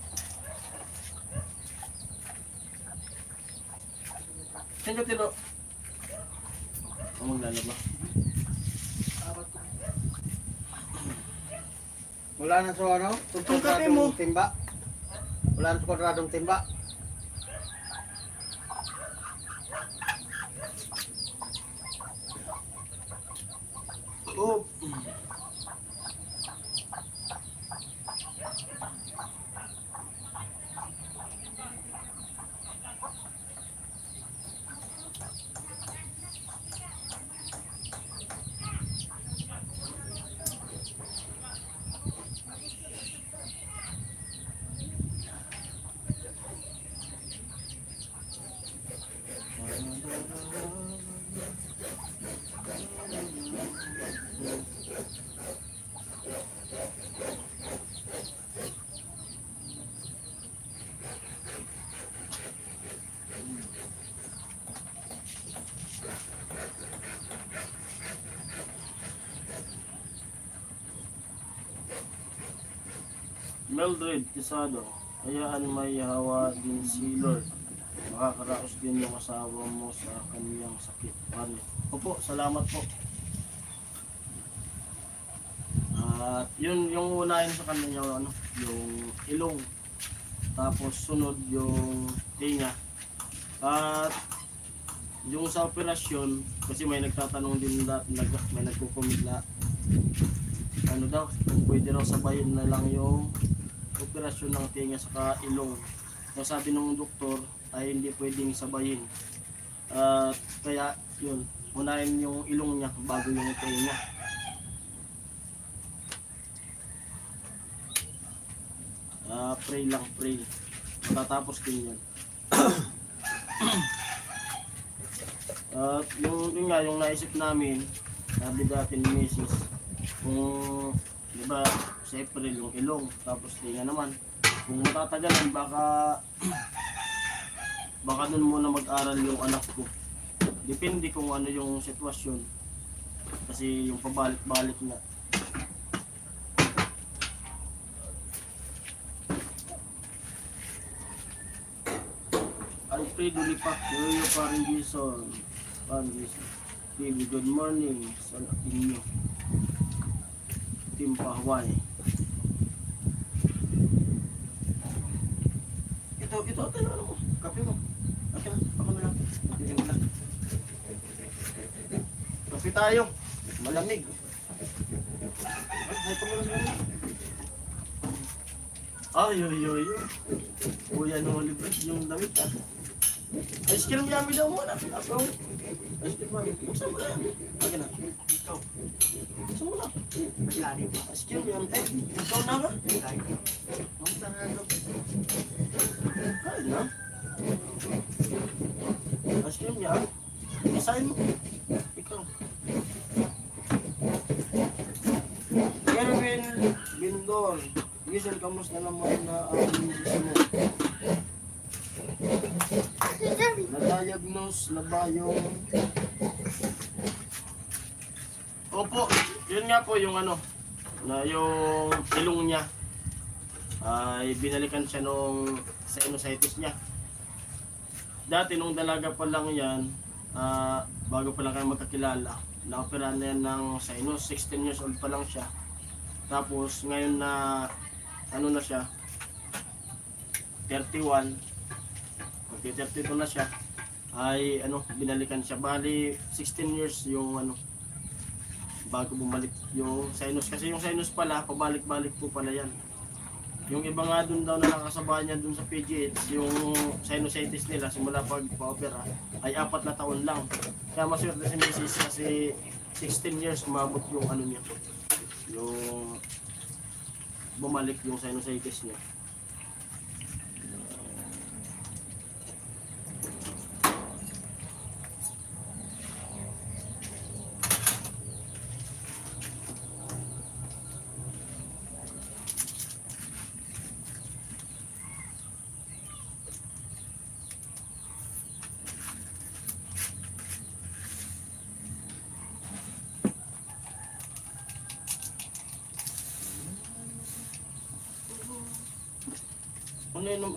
Saan ka tilo? Ang maglalaba. Wala na sa ano? Itong kape mo. Timba. Wala na sa kwadradong timba. Oh. Mildred Quesado, hayaan may hawa din si Lord. Makakaraos din yung asawa mo sa kanyang sakit. Opo, salamat po. At yun yung unahin sa kanya yung ilong. Tapos sunod yung tinga. At yung sa operasyon, kasi may nagtatanong din may nagkukomment na ano daw, kung pwede raw sabayin na lang yung operasyon ng tinga sa ilong. So sabi ng doktor ay hindi pwedeng sabayin. Kaya yun, unahin yung ilong niya bago yung tinga. Pray lang, pray. Matatapos din yan. At yung nga, yung naisip namin, sabi dati ni Mrs. Kung, di ba, sa April yung ilong, tapos tinga naman. Kung matatagalan, baka dun muna mag-aral yung anak ko. Depende kung ano yung sitwasyon. Kasi yung pabalik-balik na. Ay. Alfredo Lipa, Yoyo Paring Jason, TV, good morning sa inyo. Team Pahawaii. Ito, ano mo? Kape mo. Akin na, ako na lang. Akin na lang. Kape tayo. Malamig. Ay, Kuya no libre yung damit ah. Ice cream yummy daw muna. Ako. Ice cream yummy. Buksan mo na yan. Akin na. Ikaw. Buksan mo na. Ice cream yummy. Ikaw na ba? Kain na. Ice cream yummy. Isahin mo. Ikaw. Kelvin Bindor. Gisel, kamusta naman na ang business mo? Na-diagnose na ba yung... Opo, yun nga po yung ano, na yung ilong niya ay binalikan siya nung sinusitis niya. Dati nung dalaga pa lang yan, bago pa lang kayo magkakilala, na-operahan na yan ng sinus, 16 years old pa lang siya. Tapos ngayon na ano na siya, 31, magti-32 na siya, ay ano, binalikan siya. Bali, 16 years yung ano, bago bumalik yung sinus. Kasi yung sinus pala, pabalik-balik po pala yan. Yung iba nga dun daw na nakasabay niya dun sa PGH, yung sinusitis nila, simula pag pa-opera, ay 4 na taon lang. Kaya maswerte si Mrs. kasi 16 years umabot yung ano niya, yung bumalik yung sinusitis niya.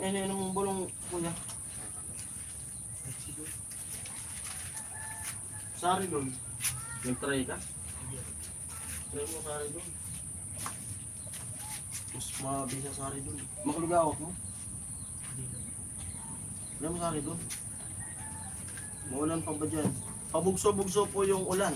Ano mong bulong, kuya? Sari doon. Nag-try ka? Try mo sari doon. Mas mabisa sari doon. Makalugawak mo? Try mo sari doon. Maulan pa ba dyan? Pabugso-bugso po yung ulan.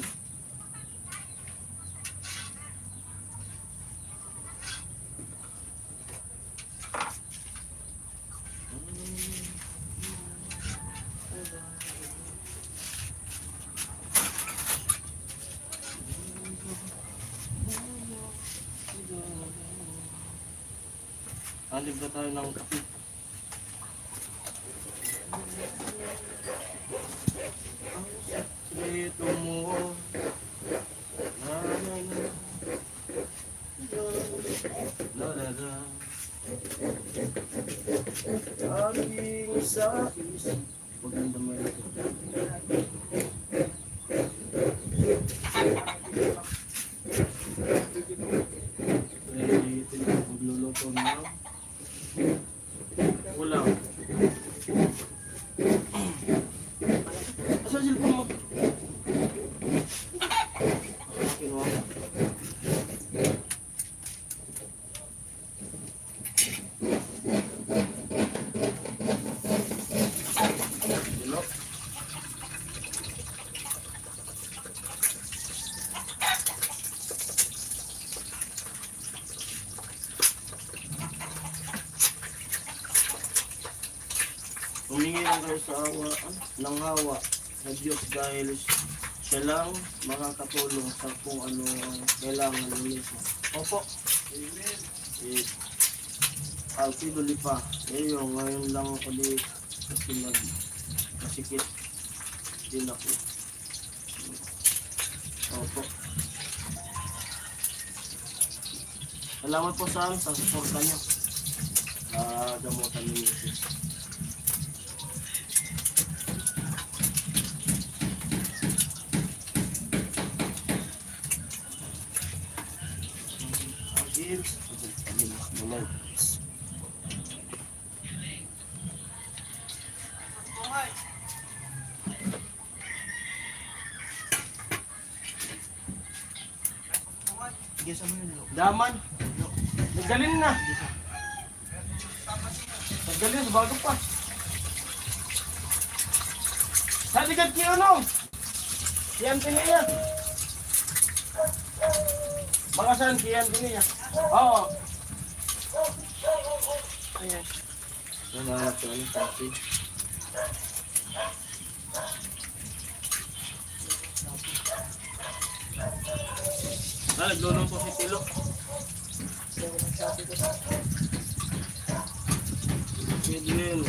Libre tayo ng kape. Ang sikreto mo. Aking sakis. Paganda mo ito. Magluluto na. Wala. Asa silpon mo? Kinuha ko. Hello? Humingi lang kayo sa awa, ng hawa sa Diyos dahil siya lang makakatulong sa kung ano ang kailangan ninyo. Opo. Amen. Alfredo Lipa. Ngayon lang ulit kasi nagkasikit din ako. Opo. Salamat po sa suporta niyo. Gamutan niyo. Daman. Naggalin na. Naggalin na, bago pa. Sa likod niyo ano? Yan piniya. Mga saan, yan piniya. Oo. Ayan. Mga saan, kasi. Naglulong po si Tilo. Yun.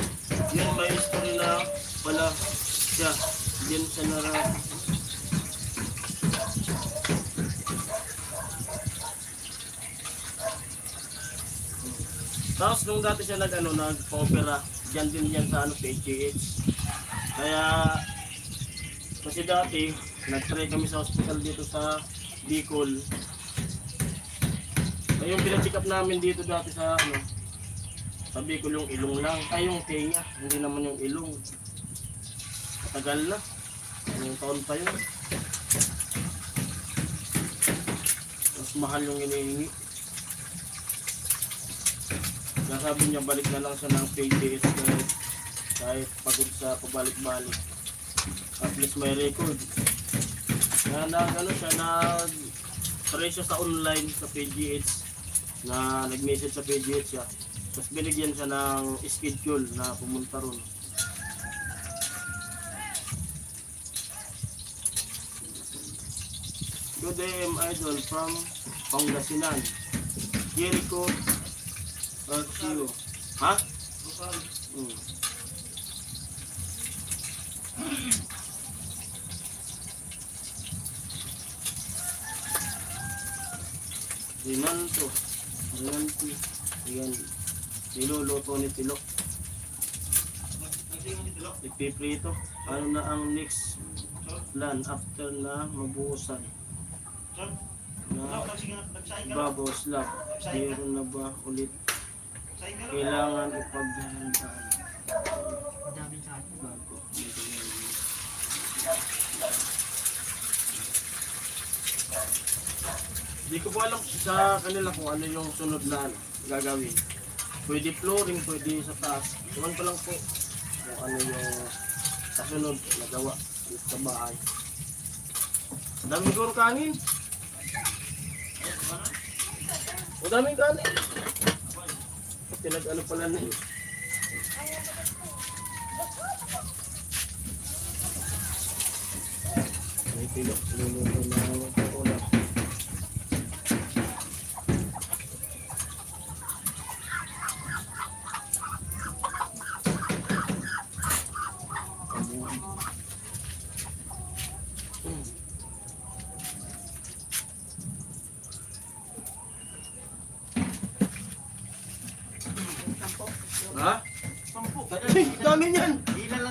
Yun may history na pala siya. Diyan sa nara. Tapos nung dati siya nag-opera, diyan din yan sa PGH. Kaya kasi dati nag-try kami sa hospital dito sa Bicol. Ay yung pina-check up namin dito dati sa sa Bicol yung ilong lang, ay yung tenga, hindi naman yung ilong. Matagal na. Yung taon pa yun. Mas mahal yung hinihingi. Nasabi niya balik na lang siya ng PGS kahit pagod sa pabalik-balik. At least may record. Siya try siya sa online sa PGH na nag-message sa PGH siya. Tapos binigyan siya ng schedule na pumunta ron. Good day, idol from Pangasinan. Jericho Archio. Ha? Rinanto. Ayan. Niluluto ni Tilo. Ipiprito. Ano na ang next plan after na mabuhusan? Na babaw slap. Meron na ba ulit? Kailangan ipaghandaan. Bago. Hindi ko po alam sa kanila kung ano yung sunod na gagawin. Pwede flooring, pwede sa taas. Iwan ko lang po kung ano yung kasunod na gawa sa bahay. Ang daming siguro kanin. Ang daming kanin. Tinag-ano pala na yun. May Tilo. Luluto na ulam. Ha? Dami niyan.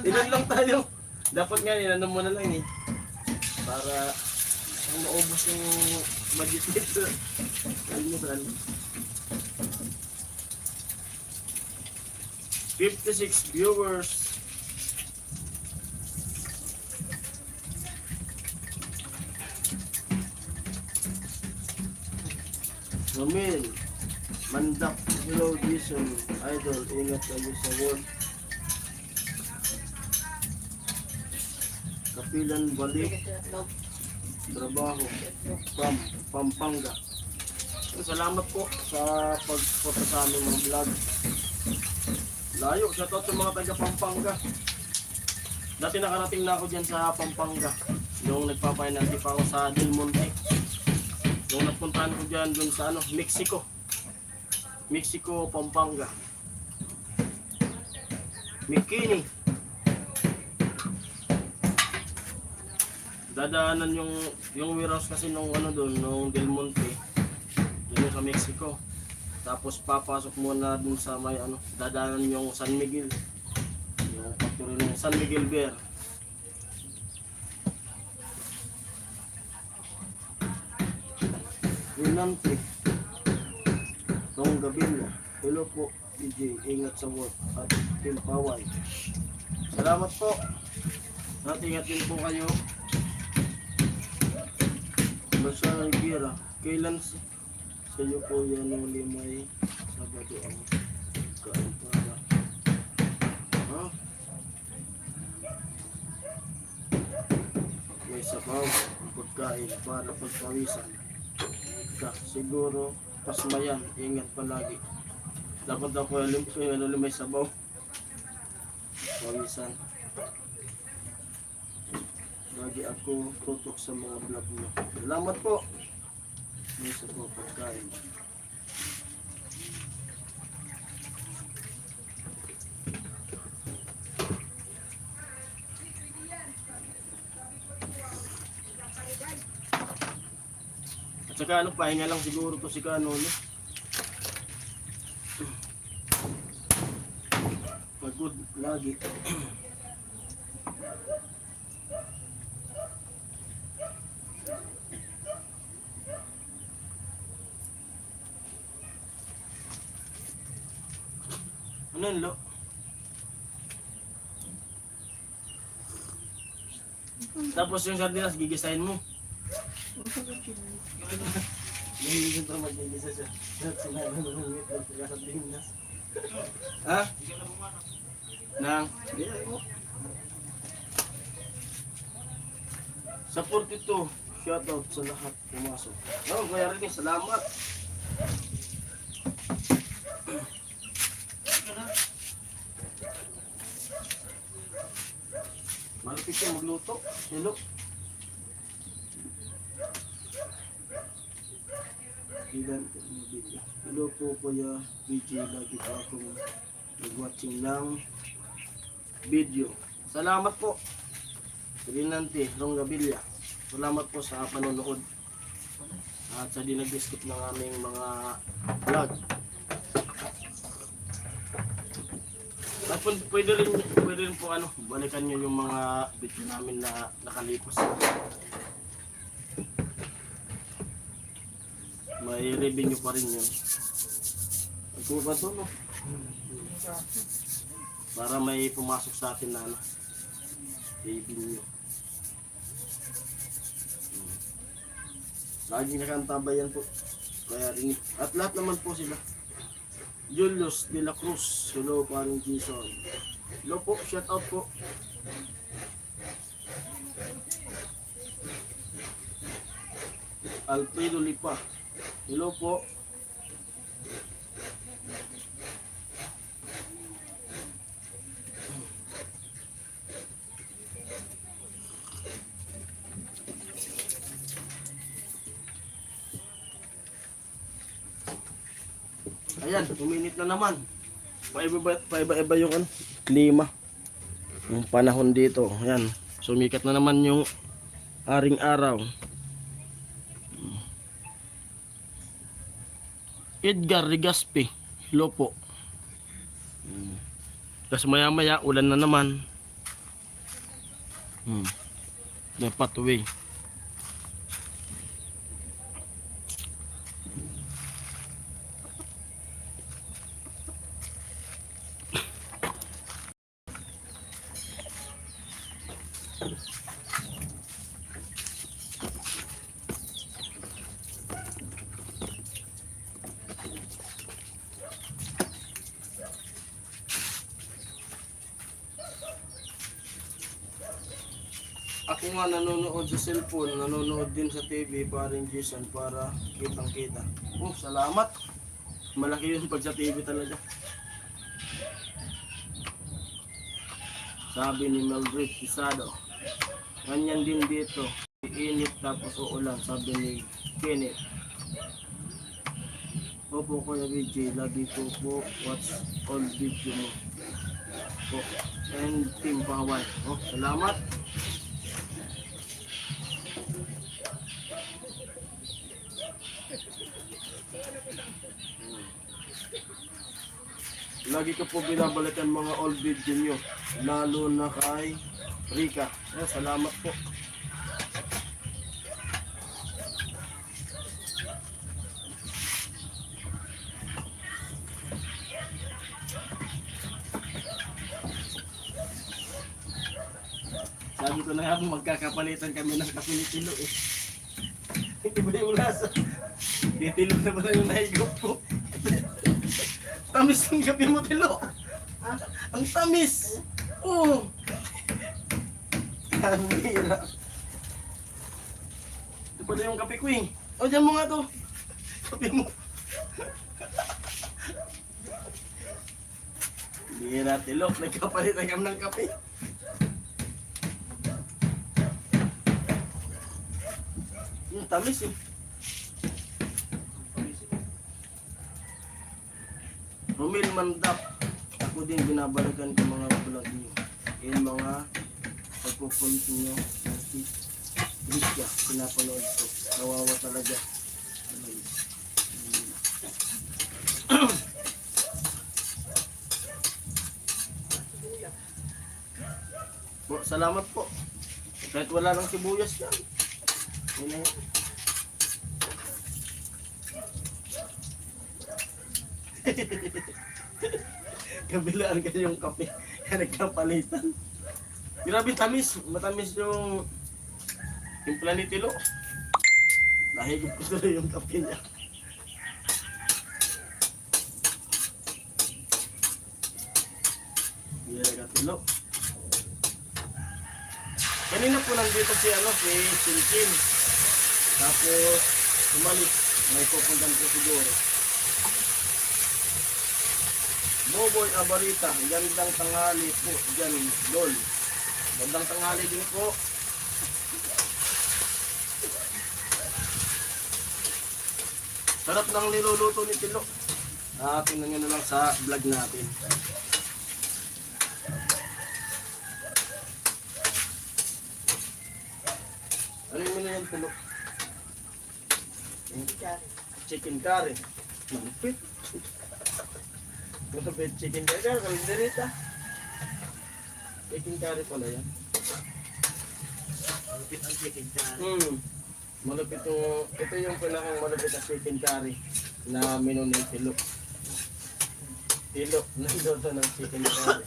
Ilan lang tayo. Dapat nga inanom mo na lang eh. Para maubos yung budget dito. Alimutan. 56 viewers. Romel Mandak, hello Jason, idol, ingat kayo sa work. Kapilan balik, trabaho, from Pampanga. Salamat po sa pag-support sa aming mga vlog. Layo, shoutout sa mga taga Pampanga. Dati nakarating na ako dyan sa Pampanga. Yung nagpapahinanti pa ako sa Del Monte. Yung napuntahan ko dyan dun sa Mexico, Pampanga. Mikini. Dadaanan yung warehouse kasi nung nung Del Monte. Dun sa Mexico. Tapos papasok muna dun sa may dadaanan yung San Miguel. Yung factory ng San Miguel Beer. Rinanti. Nung gabi na. Hello po, DJ. Ingat sa work at Team Paway. Salamat po. At ingat din po kayo. Basta Gira. Kailan Kayo po yan ang limay Sabado ang kain para. Ha? May sabaw ang pagkain para pagpawisan. Siguro pasmayan, ingat palagi. Dapat ako yung limay sabaw. Pawisan. Lagi ako tutok sa mga vlog mo. Salamat po. May sabaw pagkain. At saka ano, pahinga lang siguro to si Kanolo. Pagod lagi. Ano yun, Lo? Tapos yung sardinas, gigisahin mo. Hindi ko mag-gigisa siya. Sinabi mo ng meatball sa sardinas. Ha? Nang? Hindi, mo. Sa 42, shoutout sa lahat pumasok. No, kaya rin, salamat. Malapit siya magluto. Hello. Hello po Kuya BJ. Lagi po akong nag-watching ng video. Salamat po. Rinante, Rongabilla. Salamat po sa panonood. At sa di nag-skip ng aming mga vlog. At pwede rin po ano, balikan nyo yung mga video namin na nakalipas. May revenue pa rin yun. Ito ba ito, no? Para may pumasok sa atin na ano, revenue. Lagi nakantabayan po. Kaya rin. At lahat naman po sila. Julius de la Cruz. Hello, paring Jason. Hello po, shout out po. Alfredo Lipa. Hello po. Ayan, uminit na naman. Paiba-iba yung ano, klima. Yung panahon dito. Ayan, sumikat na naman yung aring araw. Edgar Rigaspi. Hello po. Kasi maya-maya, ulan na naman. May pathway. Ako nga nanonood sa cellphone, nanonood din sa TV, paring Jason, para kitang kita. Oh, salamat. Malaki yun pag sa TV talaga. Sabi ni Mildred Pisado. Ganyan din dito. Iinit tapos uulan, sabi ni Kenneth. Opo Kuya BJ, lagi ko po watch all video mo. Po. And Team Pahaway. Oh, salamat. Lagi ko po binabalikan mga old video nyo, lalo na kay Rika. Oh, salamat po. Sabi ko na nga magkakapalitan kami ng kapilitilo eh. Iba yung lasa. Titilog na pala yung nahigop ko. Tamis ng kape mo, Tilo. Ang tamis. Oo. Ang hirap. Ito pala yung kape ko eh. O, dyan mo nga to. Kape mo. Bihira, Tilo. Nagkapalit agam ng kape. Tamis eh. Romel Mandap. Ako din binabalikan ko mga vlog niyo. Yung mga pagpupulit niyo ng Trisha. Pinapanood ko. Nawawa talaga. Salamat po. Kahit wala lang sibuyas yan. Yun na yan. Kabilaan kayo yung kape. Kaya nagkapalitan. Grabe tamis. Matamis yung timpla ni Tilo. Nahigop ko tuloy yung kape niya. Bira ka Tilo. Kanina po nandito si Chin. Tapos umalis. May pupuntan ko siguro. Boboy Abarita, gandang tanghali po dyan, Dol. Gandang tanghali din po. Sarap ng niluluto ni Tilo. Tingnan nyo na lang sa vlog natin. Ano yung muna yan, Tilo? Chicken curry. Malupit. Malupit chicken curry. Kalinderita. Chicken curry pala yan. Malupit ang chicken curry. Malupit yung, ito yung pinakang malupit na chicken curry na menu ng Tilo. Tilo, nandoto ng chicken curry.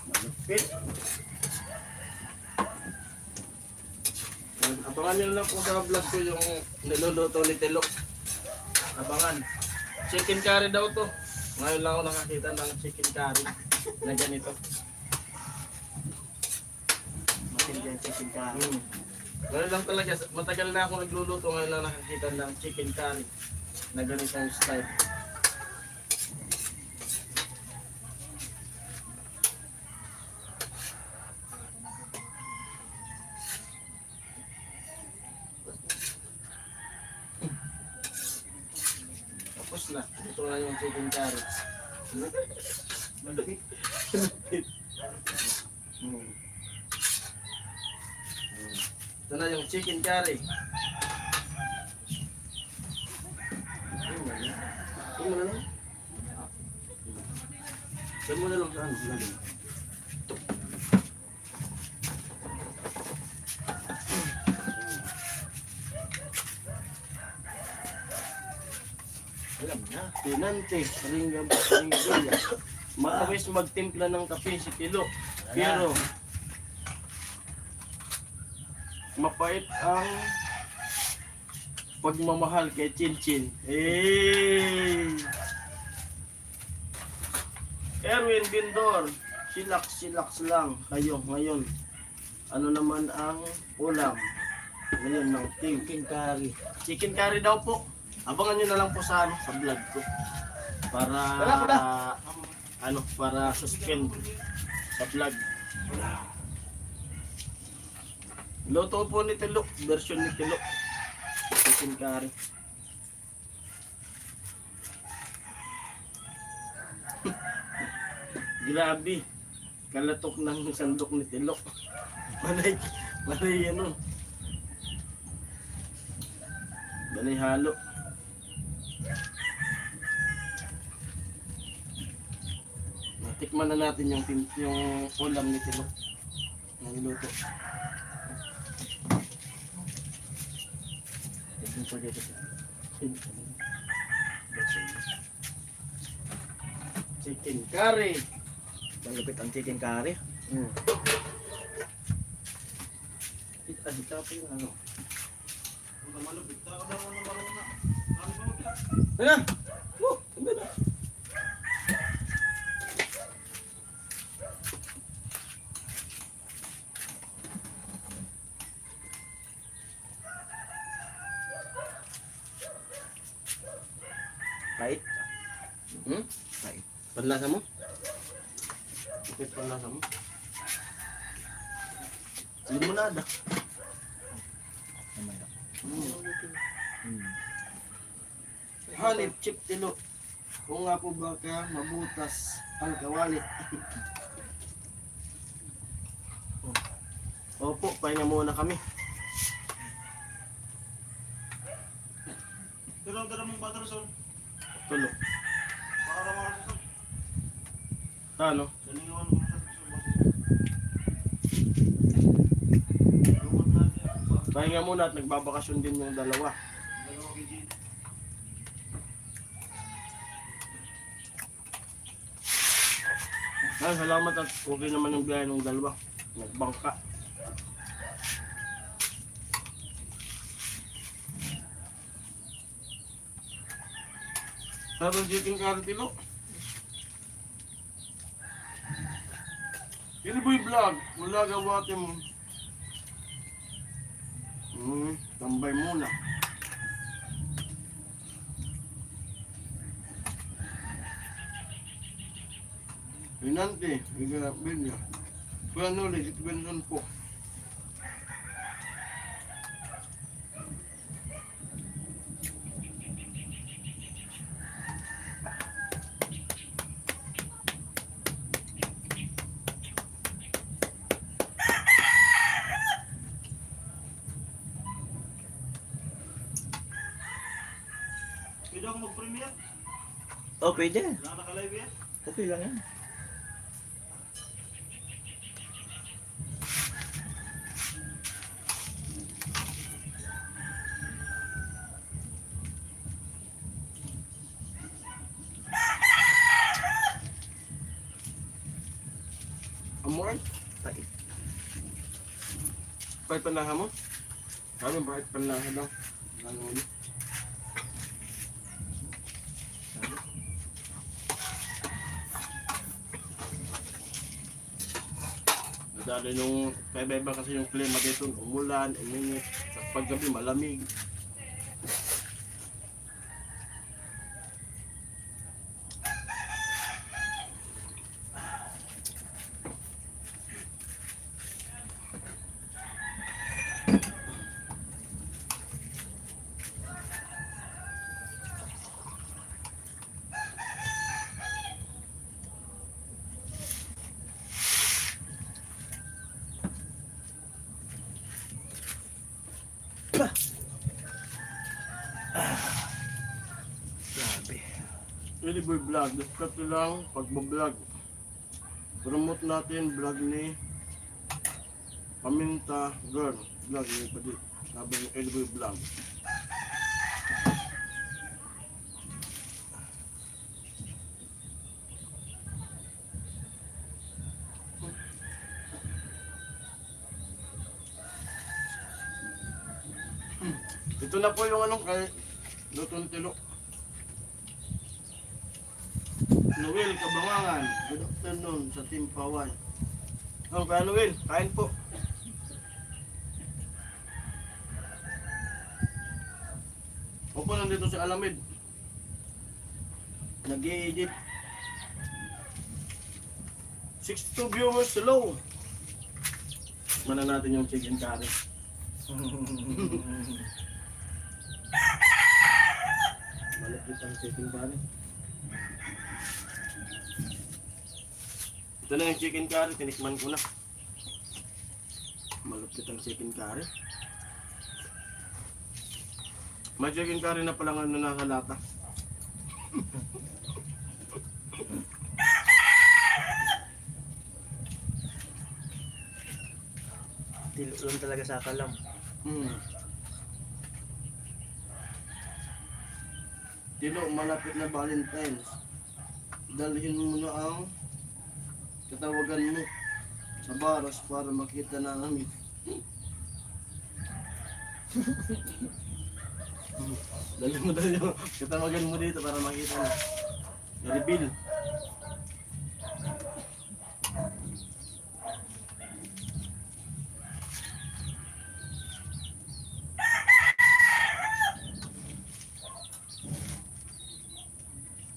Malupit. Abangan nyo lang po sa vlog ko yung niluluto ni Tilo. Abangan. Chicken curry daw to. Ngayon lang ako nakakita ng chicken curry na ganito. Matindi ang chicken curry. Ngayon lang talaga, matagal na ako nagluluto, ngayon lang nakakita ng chicken curry na ganitong style. Tapos na, ito na yung chicken curry. Malupit. Ito na yung chicken curry. Ito mo na lang. Ito mo na lang sa ano. Lagi. Alam na. Pinante, ringga. Matawis magtimpla ng kape si Tilo. Pero mapait ang pagmamahal kay Chin. Erwin Bindor, silaks lang kayo ngayon. Ano naman ang ulam ngayon ng team? Chicken curry. Chicken curry daw po. Abangan nyo na lang po sa vlog ko. Para para suspend sa vlog. Luto po ni Tilo, version ni Tilo. Chicken curry. Grabe. Kalatok ng sandok ni Tilo. Malay ano. Malay halo. Tikman na natin yung ulam ni Tilo. Yung niluto. Chicken curry. Malupit ang chicken curry. Ito pa yung ano. Malupit. Tao na. Ayan! Oh, sabi na. Pait. Hmm? Pait. Panlasa mo? Bakit panlasa mo? Limonada. Hanip chip tilo. Kung nga po ba ka mabutas ang kawali. Opo, pahinga muna kami. Pero ang dala mong Patterson, Tulo. para makasasal. Ano? Galingawan mo sa Lumot natin. Pahinga muna at nagbabakasyon din yung dalawa. Dalawa kay Jade. Ay, salamat at okay naman yung biyahe ng dalawa. Nagbangka. Sabi ang chicken curry tilo. Ini boy vlog. Wala gawate mo. Tambay muna. Inante, iga bilya. Kuya Noli, ito Benson po. Pwede ako mag-premiere? Oh, pwede. Wala naka-live yan? Okay lang yan. Amoy? Pait. Pahit panaha mo? Sabi, pahit panaha daw. Ano ulit? Dahil nung kaiba kasi yung klima dito, umulan, uminit, at paggabi malamig. Grabe. Really boy vlog, discuss lang pagbablog. Promote natin vlog ni Paminta Girl. Vlog ni Padi. Sabi ng Elboy Vlog. Ito na po yung anong kay Lutong Tilo. Noel Kabangangan, good afternoon sa Team Paway. Oh, kaya Noel, kain po. Opo, nandito si Alamid. Nag-i-edit. 62 viewers, hello. Mana natin yung chicken curry. Malapit ang chicken curry. Ito na yung chicken curry, tinikman ko na. Malapit ang chicken curry. May chicken curry na palang ano nasa lata. Tilo lang talaga sa kalam. Tilo, malapit na Valentine's. Dalhin mo na ang katawagan mo sa baras para makita na namin. Dali mo. Katawagan mo dito para makita mo. I-reveal.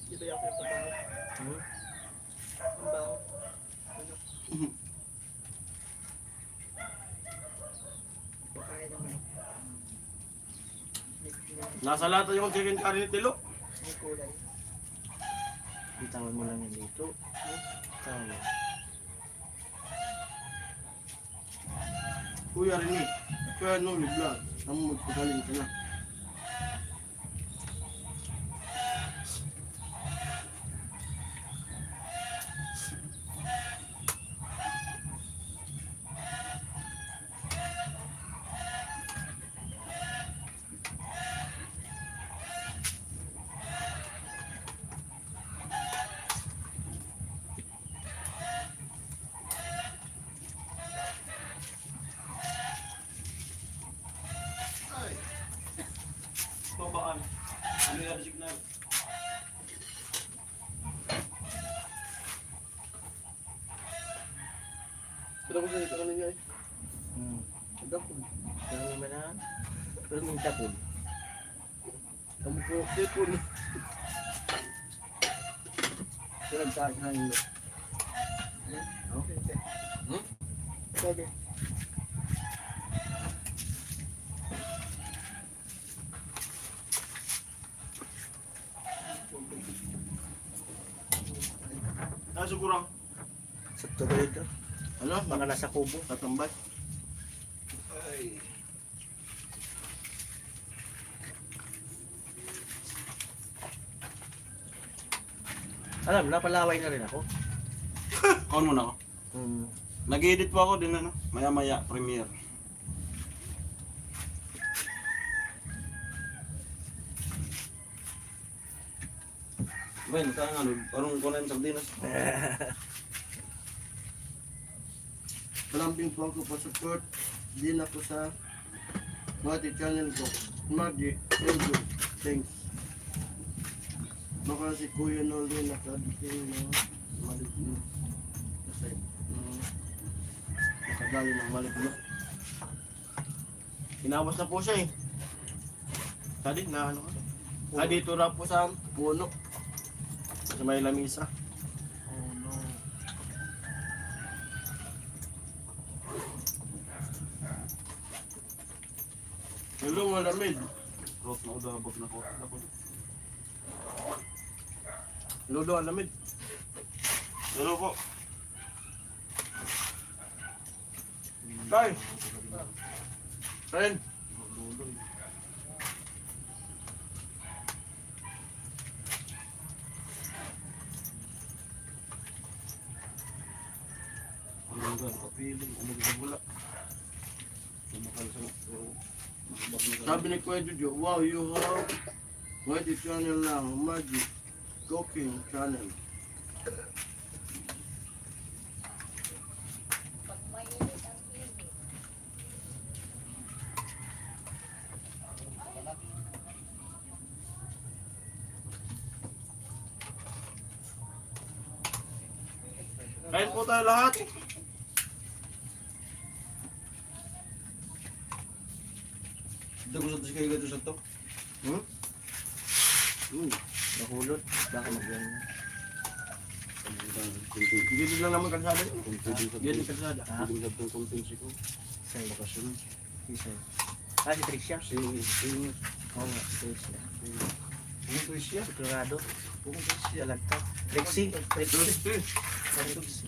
Di ba yung pabaho? Ang baho. Kaya naman. Nasa lata yung chicken curry ni Tilo. May kulay. Bitawan mo lang yan dito. Tama. Kuya Rini. Kuya Noli Vlog. Ang magpagaling ka na. Babaan. Ano yung signal? Pero ko sa ito kanina eh. Dapol. Pero naman na. Pero may tapon. Kamu ko tipon. Pero nagtaas na yun. Pwede. Ah, sigurang. Sa tuloy ito. Ano? Mga nasa kubo. Tatambay. Alam, napalaway na rin ako. Kaon muna ako. Hmm. Nag-edit po ako din ano, maya-maya premiere. Ben, kaya nga, parang kunan sardinas. Malamping po ako pa-support din ako sa Mati channel ko. Mati, thank you. Thanks. Baka si Kuya Noli nakadating na maligno. Kasi nakadali ng maligno. Hinawas na po siya eh. Tadi na ano ka? Ah, dito na po sa puno. Sa may lamisa. Oh no. Hello, malamig. Rot na udah bag na ko. Ludo ang lamig. Hello po. Tay! Friend! Ano ba? Kapiling, ano ba wala? Tumakal sa Sabi ni Kuya Jojo, wow, you have Magic channel lang, Magic Cooking channel. Kain po tayo lahat. Dito ko sa kayo gato sa to. Nahulot. Baka mag-yan. Hindi lang naman kalsada yun. Hindi kalsada. Ha? Hindi sa kontensi ko. Sa'yo. Bakasyon. Isa. Ah, si Tricia? Oo nga, si Tricia. Ano to siya? Sigurado. Kung siya Alam ka. Trixie. Trixie.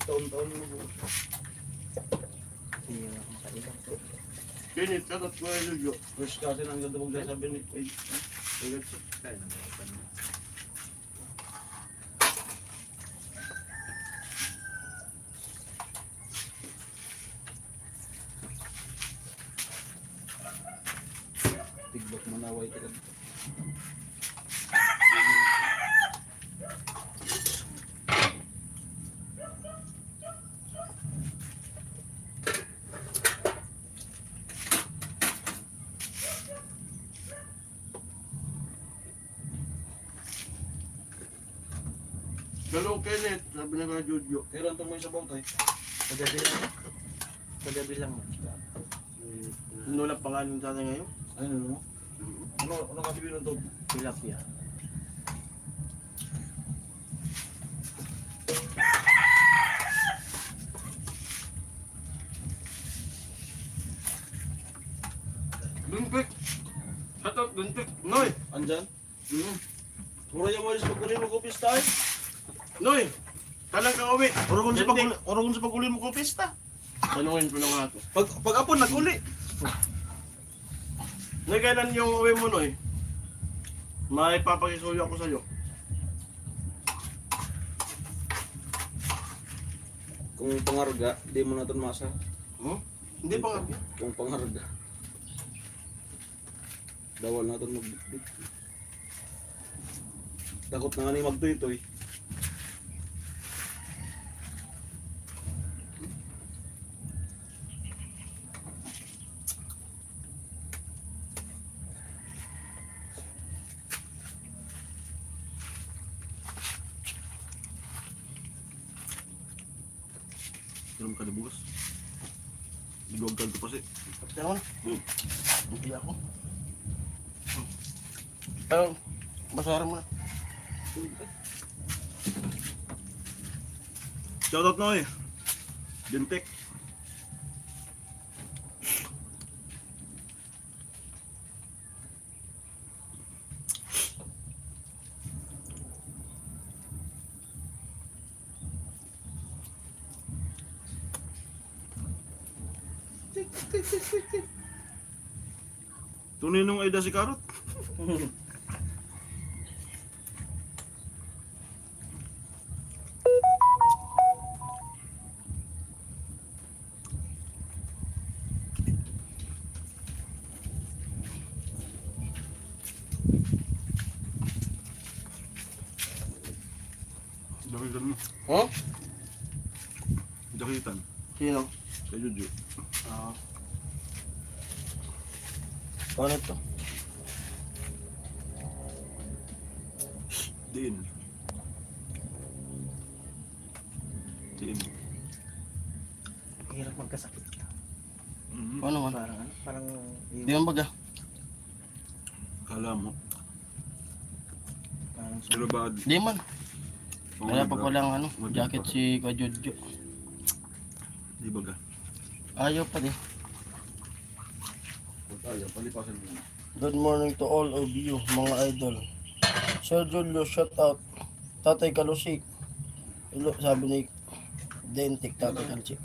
taon-taon mo po. Hindi ako sa iba. Pinit ka at Kuya Jojo. First kasi nang ganda mong sabi ni Tigbok manaway ka. Galong Kenneth, sabi na nga Jojo. Kailan ito mo yung sabaw tayo? Kagabi lang. Kagabi lang. Nulang pangalan ng tatay ngayon. Ano mo? Ano kasi bilang ito? Tilapia. Duntik! Hatot, duntik! Noy! Andyan? Mm. Mura yung walis pagkulin mo kupis tayo. Noy! Talang ka uwi! Orogon sa pagkulin mo kupis ta. Tanungin ko na nga ito. Pag apon, naguli. Noy, kailan yung uwi mo, Noy? May papakisuyo ako sa'yo. Kung pangarga, di mo natin masa. Hmm? Hindi pa nga. Kung pangarga. Dawal natin magbitbit. Takot na nga ni magtoy-toy. Dalam ka na bukas. Diluwag ka pa si. Tanong na. Hindi ako. Pero, basaran mo na. Shoutout na eh. Dintek. Tunay nung Aida si Karot. Dakitan mo. Oh? Dakitan. Sino? Sa Juju. Ah. Ano ito? Diin. Diin. Hirap magkasakit. Ano man? Parang ano? Parang... Di man baga. Kala mo. Parang Pero ba? Di man. Kaya pag walang ano, jacket si Kwa Jojo. Di baga. Ayaw pa din. Ayaw, palipasan mo. Good morning to all of you, mga idol. Sir Julio, shout out. Tatay Kalusik. Hello, sabi ni Dentik, Tatay Kalusik.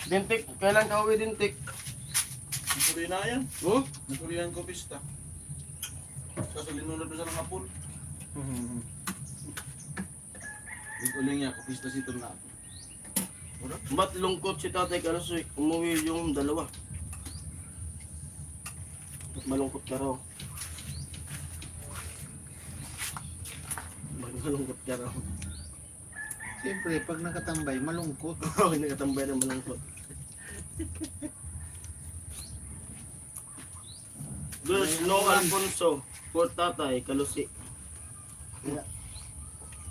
Dentik, kailan ka uwi, Dentik? Nagpuri na yan. Hmm? Nagpuri yan ko pista. Kaso linunod mo sa ng hapon. Uling niya, kupista sito na ako. Ba't lungkot si Tatay Kalusik? Umuwi yung dalawa. Ba't malungkot ka raw? Ba't malungkot ka raw? Siyempre, pag nakatambay, malungkot. Oo, nagkatambay na malungkot. There's no Alfonso for Tatay Kalusik.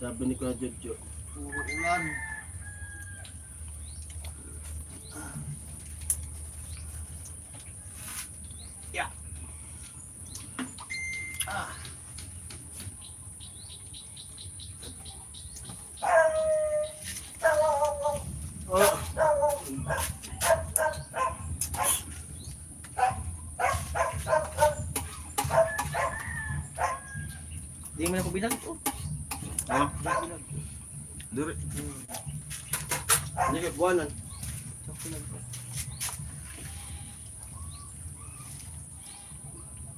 Sabi ni Kuya Jojo. Puro ulan. Hindi mo na ko bilang. Oh. Ha? Dire. Hindi ka buwanan.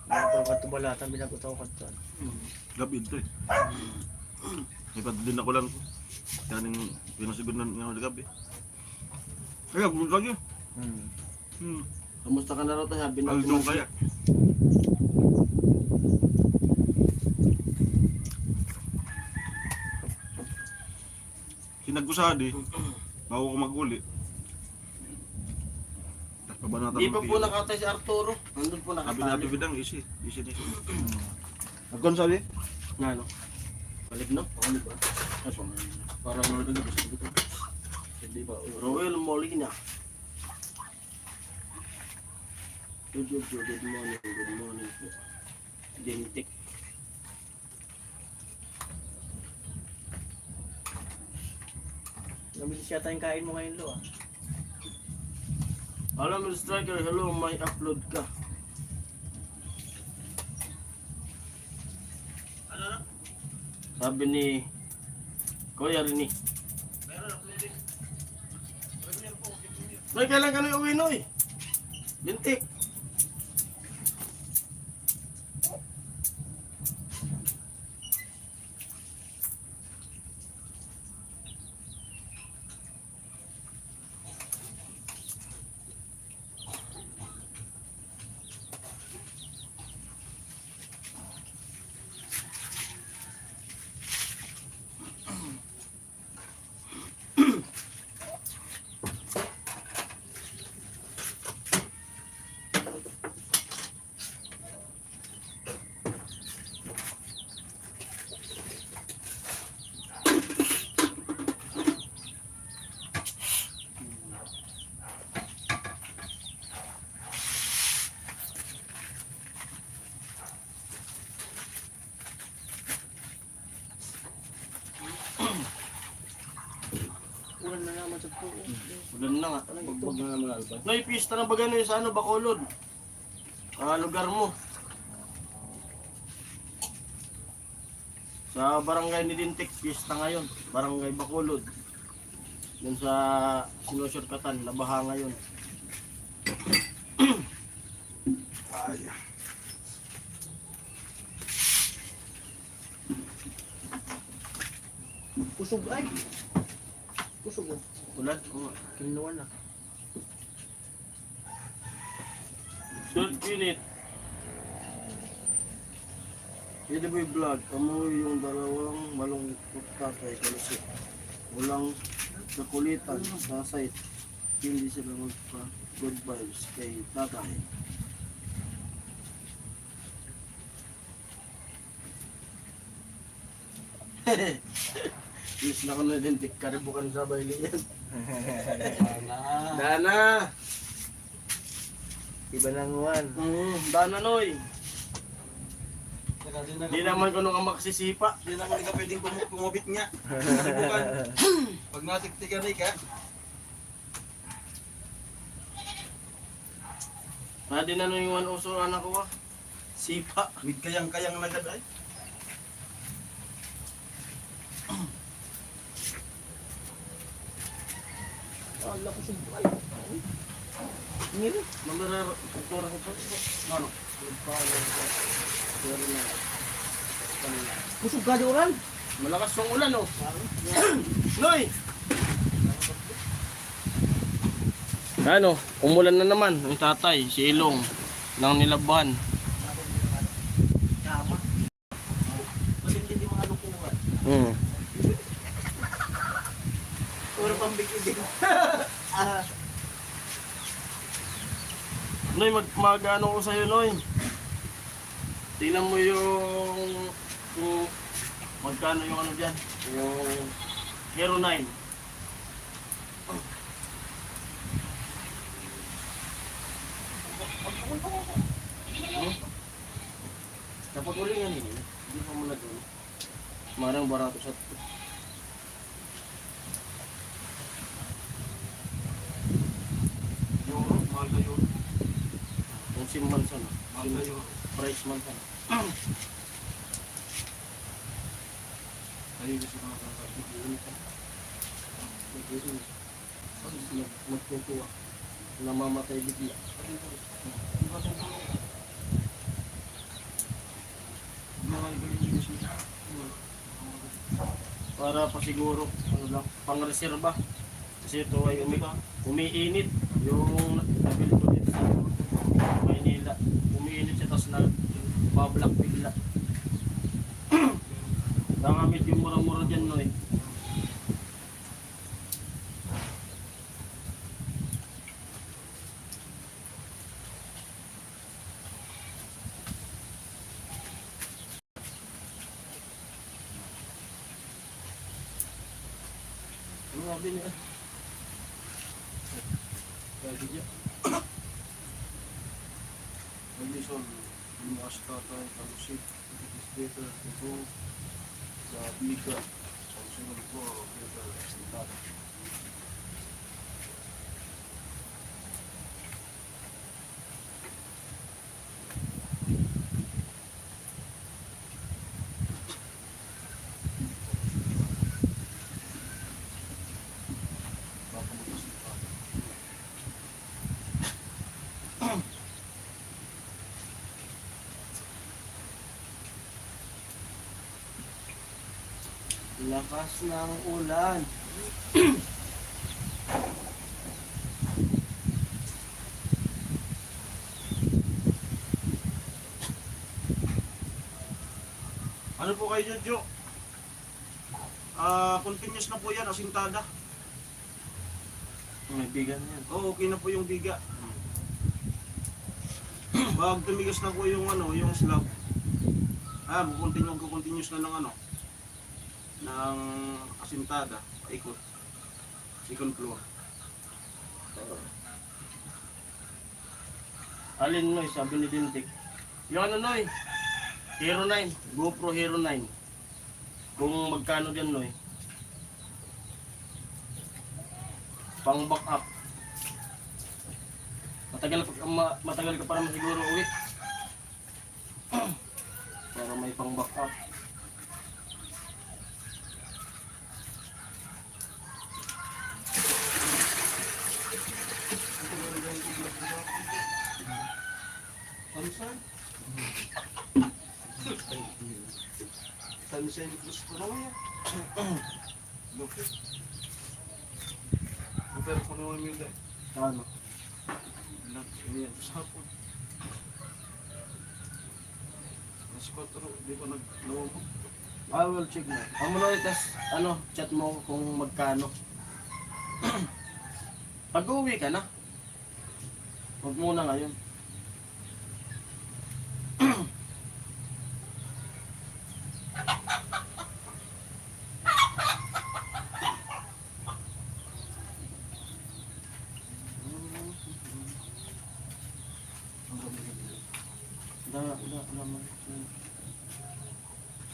Ito ka tubalatan bilang utaw ka to. Gabi ito eh. Ipat din ako lang. Kaning pinasibir na ng gabi. Kaya, buka niyo. Kamusta ka na raw tayo? Sabi na Aldong kaya. Sinagkusadi. Bago ko maguli. Tapos pabanatan Di pa po nakatay si Arturo. Nandun po Sabi nakatay. natin bidang, isi. Isi ni. Agkon sabi? Nga no? Maligno? Pangalit ba? Aso. Parang ano na gusto ko. Hindi ba? Roel Molina. Good morning po. Dintik. Nabilis yata yung kain mo ngayon, Lo, ah. Alam mo, Striker, hello, may upload ka. Sabi ni Kuya Rini. Noy, kailan ka na uwi, Noy? Bintik. Ulan na naman sa po. Ulan na nga. Bagbag na naman alba. Noy, pista na ba gano'n sa ano, Bacolod? Lugar mo. Sa barangay ni Dintik, pista ngayon. Barangay Bacolod. Yun sa sinusurkatan, nabaha ngayon. Kusog ay. Kusog, oh. Ulan? Oo. Kinuha na. Third unit. Pwede ba yung vlog? Amoy yung dalawang malungkot tatay kasi walang kakulitan sa site. Hindi sila magpa-good vibes kay tatay. Yes na ko na din, karibukan sa baili yan. Dana! Iba nang uwan. Dana Noy! Di naman ko nung magsisipa. Hindi naman ka pwedeng kumubit niya. Bukan. Pag natiktikan ka. Di na nung yung uso anak ko ah. Sipa. Mid kayang-kayang nagad ay. Ala, kusog ay. Ngiri. Mamarara, kultura ko pa. Ano? Kusog ka di ulan. Malakas yung ulan oh. Noy! Ano, umulan na naman ang tatay, si Ilong ng Nilabuhan. Tama. Matindi di mga lukuhan. Puro pambigay din. Noy, mag-ano ko sa'yo, Noy. Tingnan mo yung magkano yung ano dyan, yung Hero 9. Dapat uling yan eh. Hindi pa muna doon. Marang barato sa ito. Euro, mahal na euro. Yung simman sana. Mahal na euro. Price man sana. Ayun gusto mga kakasip. Magtutuwa. Namamatay bigla. Para pa siguro ano lang, pang-reserba. Kasi ito ay umiinit. Yung nabili ko dito sa Maynila. Umiinit siya tapos nag-black bigla. Nakamit yung mura-mura dyan, Noy. Ano nga bin eh? Lagi dyan. Condition, lumakas tatay, kalusip, it is better to go sa biga. Sa sunod ko, better resultado. Baka magkasinta. Lakas ng ulan. Ano po kayo, Jojo? Continuous na po yan, asintada. May bigan yan. Oo, okay na po yung biga. Pag tumigas na po yung ano, yung slab. Continuous na ng ano, ng asintada, paikot. Second floor. Alin Noy, sabi ni Dintik. Yung ano Noy? Hero 9, GoPro Hero 9. Kung magkano dyan Noy? Pang back up. Matagal ka pa naman siguro uwi. Para may pang back up. Samsung? Samsung Plus Pro yan. Lupit. Pero kung naman yung dahil. Ano? Ayan, sa hapon. Nasa 4, di pa naglawa mo. I will check na. Ang muna itas, ano, chat mo kung magkano. Pag uwi ka na. Huwag muna ngayon. Naman.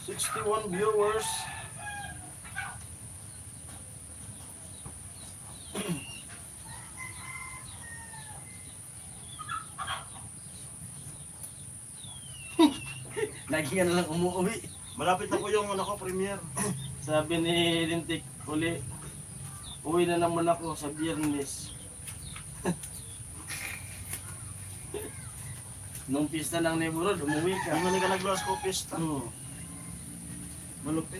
61 viewers. Lagi ka na lang umuwi. Malapit na po yung ano ko, premiere. Sabi ni Lintik, uwi na naman ako sa Biyernes. Nung pista ng Neburod, umuwi ka. Hindi ka nag-glass ko pista. Malupit.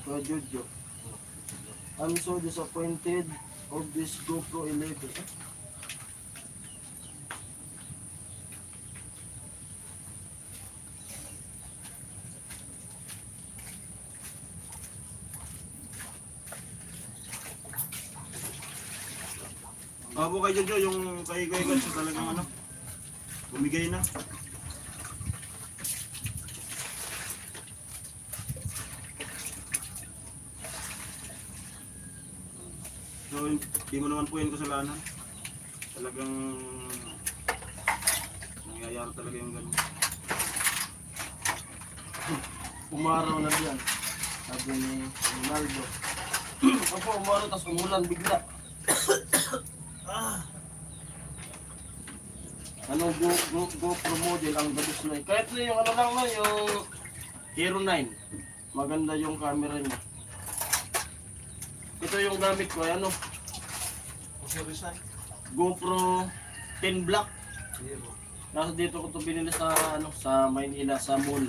So Jojo, I'm so disappointed of this GoPro 11. Ako kay Jojo, yung kay Gods talagang ano, bumigay na. So, hindi mo naman po yung kasalanan. Talagang nangyayari talaga yung gano'n. Umaraw na diyan. Sabi ni Ronaldo. Ako umaraw, tapos umulan bigla. Ano GoPro model ang gadis na. Kahit na yung ano lang na, yung Hero 9. Maganda yung camera niya. Ito yung gamit ko, ay ano, Rizal. GoPro 10 Black. Nasa dito ko ito binili sa ano, sa Maynila, sa mall.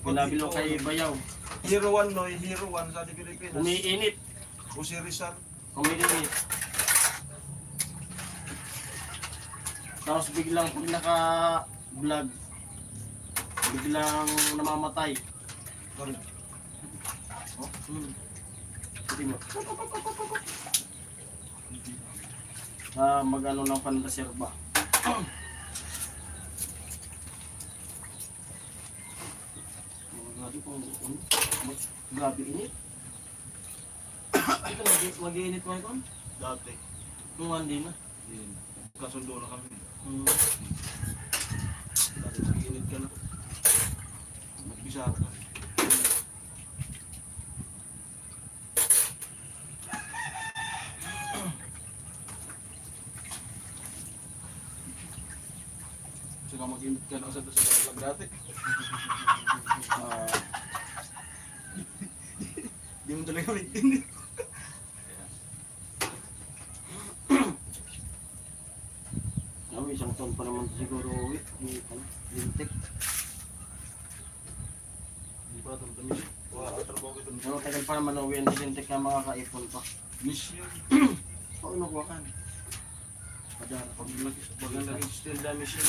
Pinabilo kay Bayaw. Hero 1 no, Hero 1 sa Pilipinas. Umiinit. O si Rizal. Umiinit. Tapos biglang pag naka-vlog, biglang namamatay. Sorry. Hindi mo. Mag-ano ng panreserba. Mga Dati kung ano, grabe init. Ito, mag-iinit mo ito? Dati. Nung hindi na. Yun. Kasundo na kami. Hmm. Dati naginit ka na. Magbisa ka. Saka mag-init ka na sa vlog dati. Di mo talaga mag-init. Ano, isang taon pa naman siguro uwi. Lintik. Hindi pa ito tamis. Wala trabaho ko ito. Pero tagal pa naman uwi. Hindi lintik na mga ka-ipon pa. Miss yun. Oo, nakuha ka. Padara. Pag naging still damage yun.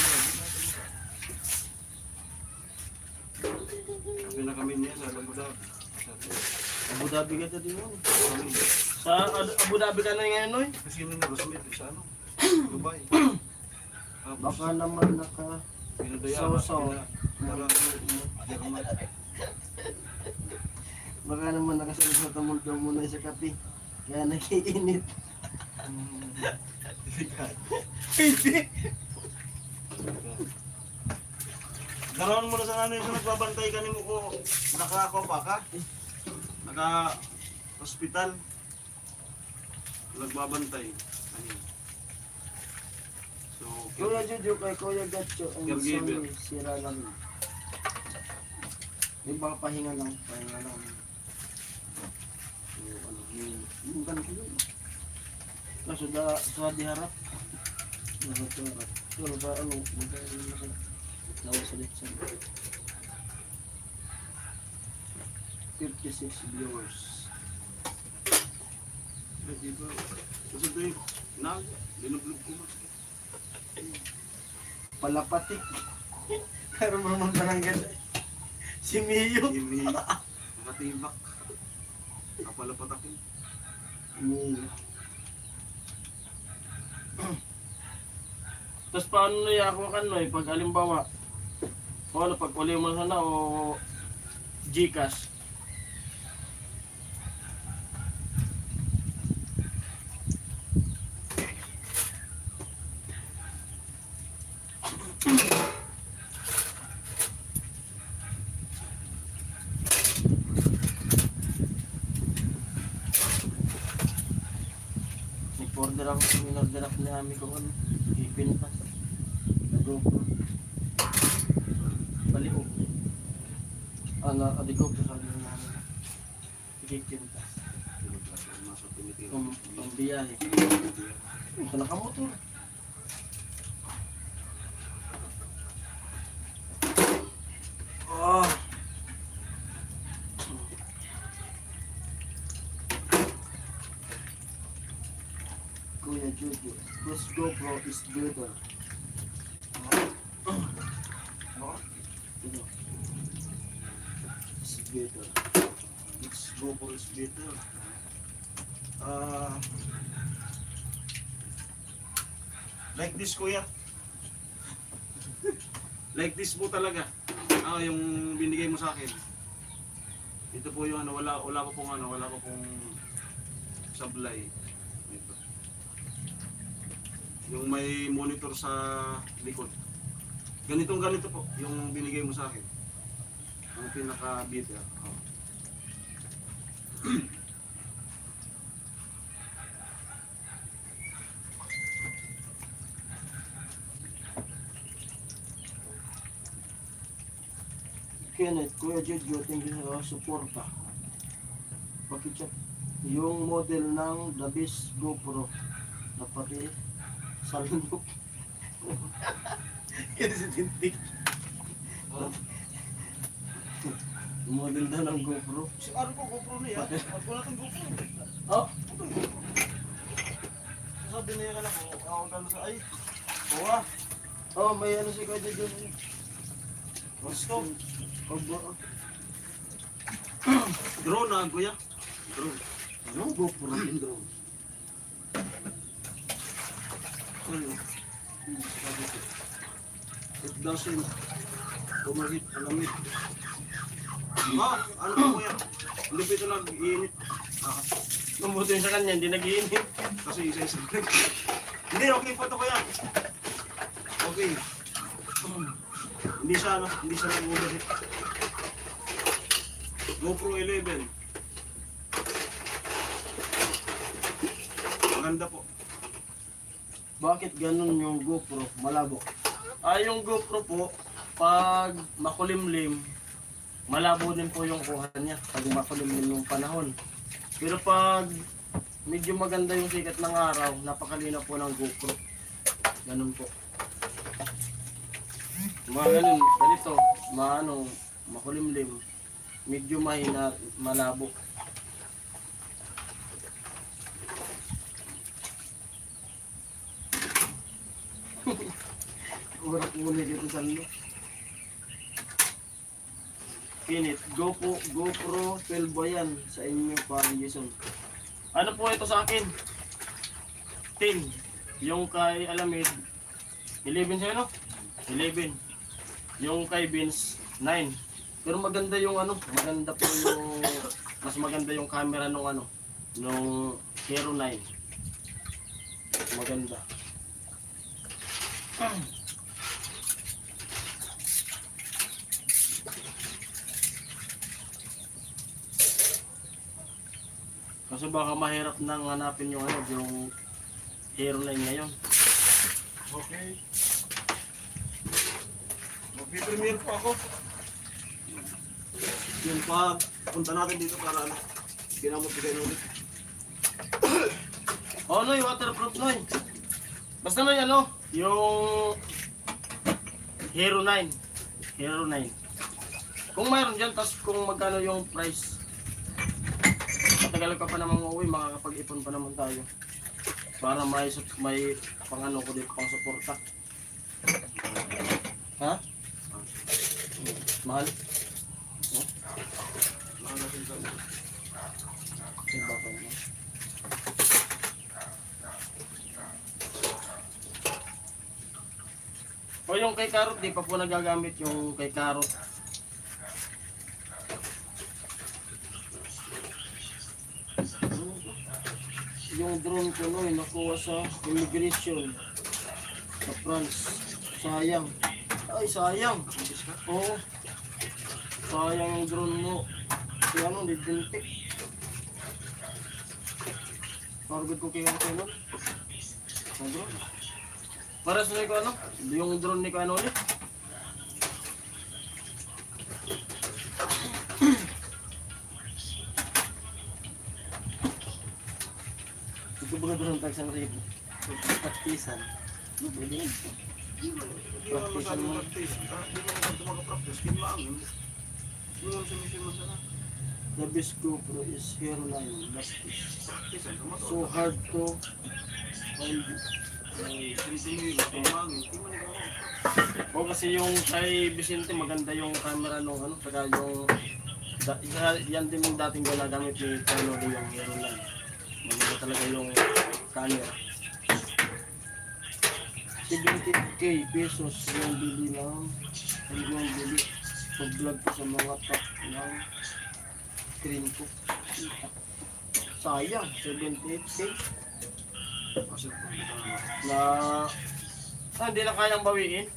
Sabi na kami niya sa Abu Dhabi. Abu Dhabi ka din yun. Sa Abu Dhabi ka na ngayon, Noy? Kasi yun yung Rosmet sa ano? Dubai. Tapos, Baka naman naka... pinadayaan. Saw-saw. Para German. Baka naman nakasunod sa tamol daw muna sa kape. Kaya nakiinit. Ganoon mo na sa ano yung nagbabantay ka ni mo ko. Nakakopa ka? Naka-hospital. Nagbabantay. Ayun. So, Kuya Jojo kay Kuya Gatcho ang Caregiver. Sony sira lang. Yung baka pahinga lang. Pahinga lang. So, ano, yung ganito yun. Kaso sa diharap. Nakatarap. Pero sa ano, magkakaroon na sa lawas sa litsan. 56 viewers. di ba? Kasi ito yung binublog ko. Palapatik. Pero mamang barangay. Si Mio. Hindi. Nakatibak. Kapalapatakin. Mio. Tapos paano na ako kan no, pag alimbawa, o ano, pag uli mo sana o Gcash. Nag-order ako, in-order ako ni Ami kung ano, ipintas. Nag-GoPro. Baliw. Adik ko, sabi ng namin. Ipintas. Ang biyahe. Ito nakamotor. Oh! Kuya Jojo, this GoPro is better. Ito. It's better. This GoPro is better. Like this, kuya. Like this po talaga. Yung binigay mo sa akin. Ito po yung ano, wala ko pong sablay. Ito. Yung may monitor sa likod. Ganito po yung binigay mo sa akin. Ang pinaka-beater. Kenneth, Kuya Jojo, thank you sa suporta. Pakichat yung model ng The Best GoPro na pati sa lindok. Yan si Tintik. Model daw ng GoPro. Si Aro ko GoPro niya. Wala kang GoPro. Oh! Sabi niya ka na ko, ako gano'n sa ay. Buwa. Oh, may ano si Kuya Jojo. Gusto. Oh, Drone na, kuya. Drone. ano GoPro yung drone? Ano? It doesn't overheat, alamit. Ano po kuya? Hindi po ito nag-iinit. Mabuti yun sa kanya, hindi nag-iinit. Kasi isa-isa. Hindi, okay po ito kuya. Okay. Hindi siya nag-overheat. GoPro 11. Maganda po. Bakit ganun yung GoPro? Malabo. Yung GoPro po, pag makulimlim, malabo din po yung kuha niya pag makulimlim yung panahon. Pero pag medyo maganda yung sikat ng araw, napakalinaw po ng GoPro. Ganun po. Mga ganun, ganito, makulimlim, medyo mahina, malabo. Urat-ulit ito sa loob. Pinit, GoPro 12 ba yan sa inyo para Jason? Ano po ito sa akin? 10. Yung kay Alamid, 11 sa'yo, no? 11. Yung kay Vince, 9. Pero maganda yung maganda po yung, mas maganda yung camera nung nung Hero 9. Maganda. Kasi baka mahirap nang hanapin yung yung Hero 9 ngayon. Okay. Mag-premiere po ako. Yung pag punta natin dito para ginamot ko kayo ulit. Oh, Noy, waterproof, Noy. Basta Noy, yung Hero 9. Hero 9. Kung mayroon dyan, tas kung magkano yung price. Matagal ka pa naman uuwi, makakapag-ipon pa naman tayo. Para may ko dito, pang suporta. Ha? Mahal? Iba pa naman. O yung kay Karot, di pa po nagagamit yung kay Karot. Yung drone ko no, nakuha sa immigration sa France. Sayang. Ay, sayang. Oo. Sayang yung drone mo. Kaya didintik. Paragod ko kayo nun. Ang drone. Para sa ko yung drone ni ko ulit. Ito ba na drone tag sa rin? Practicean. Pwede. Practicean mo. The best GoPro is Hero 9. That is so hard to find. O kasi yung kay Vicente maganda yung camera nung saka yung yan din yung dating ginagamit ni Carlo yung Hero 9. Maganda talaga yung camera. 70k pesos yung bili ng pag-vlog ko sa mga top ng screen ko. Sayang, 78k. Na hindi na kayang bawiin.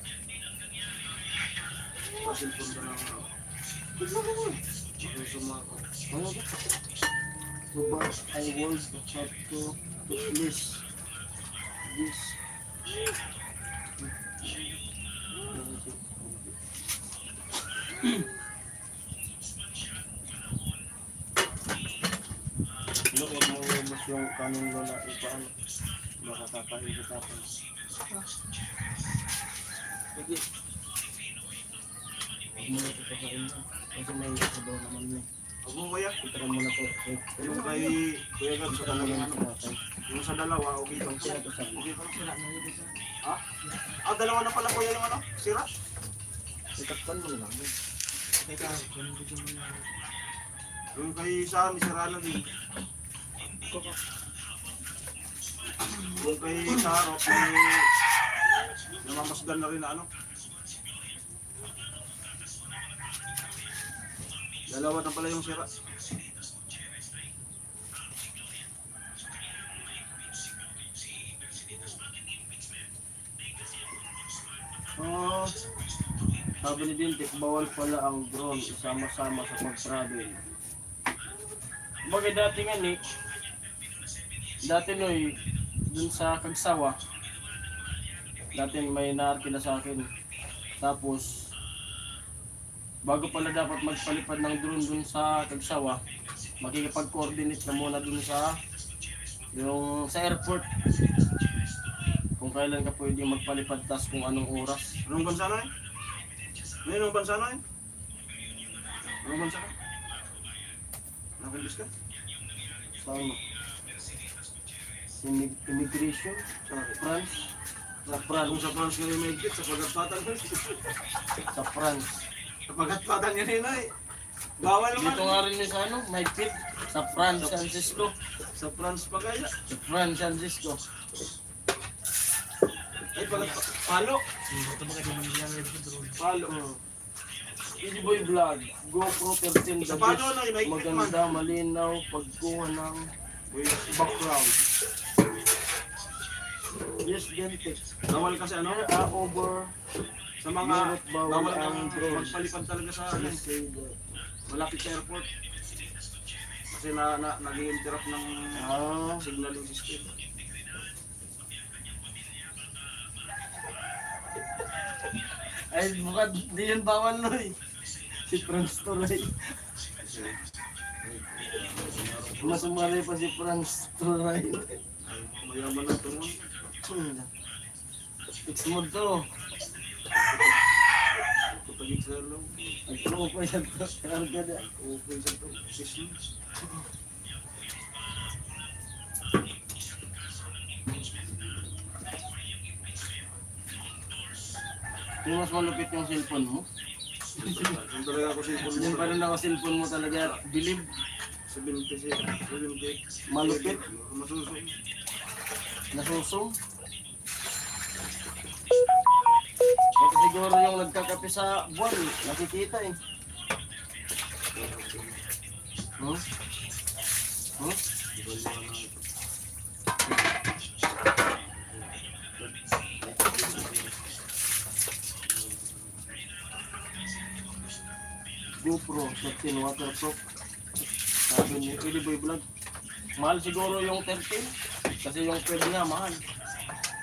But I will have to list this. Huwag mo mas yung kanong lola ipaan. Baka kakain sa tapos. Sige. Huwag mo na ito kakain mo. Kasi may sabaw naman mo. Huwag mo kuya. Itaran mo na po. Yung kay Kuya Gab sa dalawa. Yung sa dalawa, okay lang. Sira to sa Okay pa sira na yun. Ha? Dalawa na pala kuya yung sira? itakpan mo lang. Yung kay Sam, sira na din. Yung kay Sarot, namamasdan na rin na Dalawa na pala yung sira. Ah, sabi ni Dintik, bawal pala ang drone isama-sama sa pag-travel. Bagay dati nga ni, dati noy, dun sa Kagsawa, dati may naarkila sa akin. Tapos, bago pala dapat magpalipad ng drone dun sa Kagsawa, makikipag-coordinate ka muna dun sa airport. Kung kailan ka pwede magpalipad, tas kung anong oras. Anong bansa na yun? Anong bansa na yun? Anong bansa ka? Nakalis ka? Sa ano? Immigration? Sa France? Sa Kung France. sa France ngayon may git, sa pagatpatan mo. Sa France. Sa pagatpatan niya rin ay. Bawal naman. Dito nga rin sa ano, may pit. Sa France, San Francisco. Sa France pa kaya. Sa France, San Francisco. Ay, palo. Palo. Easy Boy Vlog, GoPro 13 the Sa palo na, best. may Maganda, malinaw, pagkuha ng background. Yes, Dentek. Bawal kasi ano? Over. Sa mga Meron bawal bawal ang ang drone. magpalipad talaga sa ano, malapit sa airport. Kasi nag-i-interrupt ng signaling system. Ay, bukad, di yun bawal no eh. Si Franz Turay. Mas umalay pa si Franz Turay. Mayaman na ito mo. Fix mo to. Kapagig sa lang. Nagturo pa yan to. Karga na. Okay sa ito. 6 months. Yung mas malupit yung cellphone mo. Yung talaga ako cellphone Yung mo. parang naka-cellphone mo talaga, bilib. 76. Malupit. Masusunod. Nasusong. Ito siguro yung nagkakape sa buwan, nakikita eh. Huh? Huh? GoPro 13 waterproof. Sabi ni Easy Boy Vlog. Mahal siguro yung 13 kasi yung 12 nga mahal.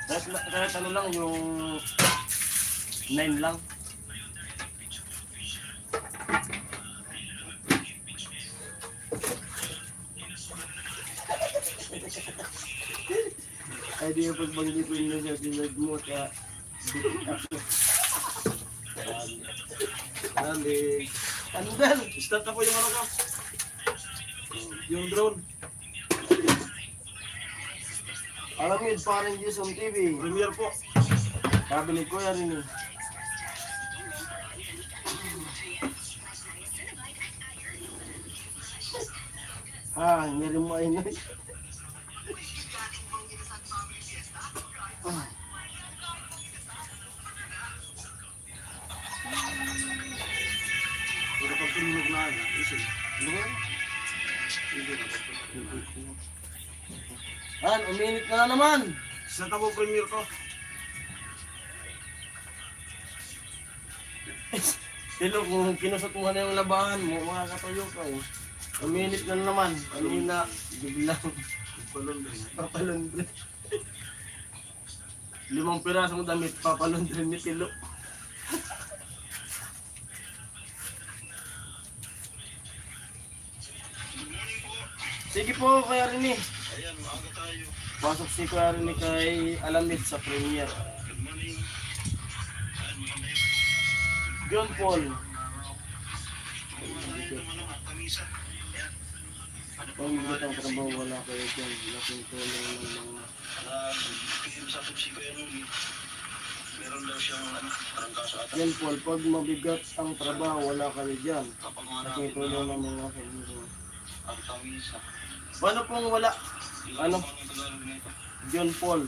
Kahit ano lang yung 9 lang. Ay di yung pagbanggitin mo sa dinag mo sa Dali. Andal! Start na po yung ano ko. Yung drone. Alamid parang Jason TV. Premiere po. Sabi ni Kuya rin eh. Hindi rin mo ay nay. Pero pag tumunog na yan, isin. Ano ba? Hindi na. Uminit na naman. Sa tabo premiere ko. Tilo, kung kinusot mo na yung labahan mo, makakatayo ka eh. Uminit na naman. Kanina, biglang Palundrin. papalundrin. 5 pirasong damit, papalundrin ni Tilo. Sige po, Kuya Rini. Ayan, maaga tayo. Pasok si Kuya Rini kay Alamid sa premiere. Good morning. John Paul. Pag-ibig ang trabaho, wala kayo dyan. Laking tulong ng mga... Usapin si Kuya Nuli. Meron daw siyang parang kaso ata. John Paul, pag mabigat ang trabaho, wala kayo dyan. Kapag mga Laking tulong ng mga kaibigan. ang tawisa. Paano pong wala? Ano? Ang Tagalog nito. John Paul.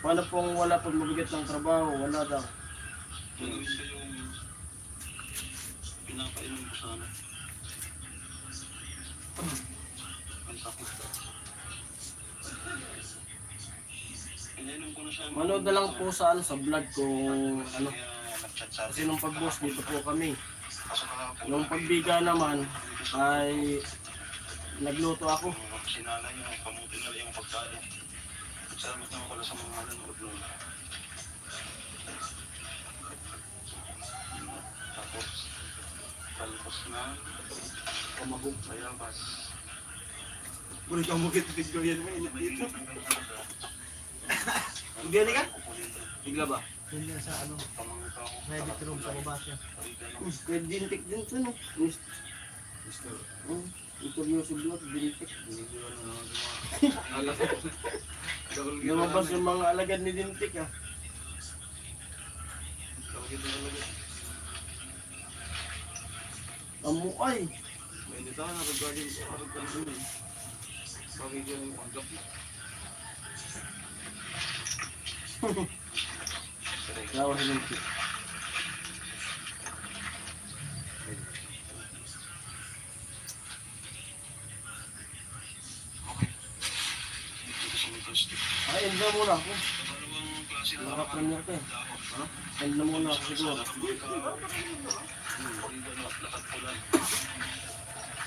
Paano pong wala pag mabigat ng trabaho? Wala daw. Gagawin ko yung pinapainom ko sana. Ang sakit. Ininom ko na siya. Manood na lang po sa ano, sa vlog kung ano. Kaya nag-chat sa Kasi nung pag-boss dito po kami. Kaso kahapon, Nung pagbiga naman ay nagluto ako. sinanay yung kamuti na yung pagkain. Salamat naman pala sa mga nanonood nun. Tapos, talpos na pamagong sayabas. Bulit ang mukit, tiglo yan mo dito. Bigyan ka? Bigla ba? Hindi sa ano, medic room sa baba siya. Pwede dintik din ito, no? Interview sa vlog, dintik. Lumabas yung mga alagad ni Dintik, ah. Ang mukay. May hindi tayo nakagagin sa arag-arag yun. Bakit yung panggap? Lawa si Dintik. Ay, end na muna ako. Naka-premier ka eh. End na muna ako siguro.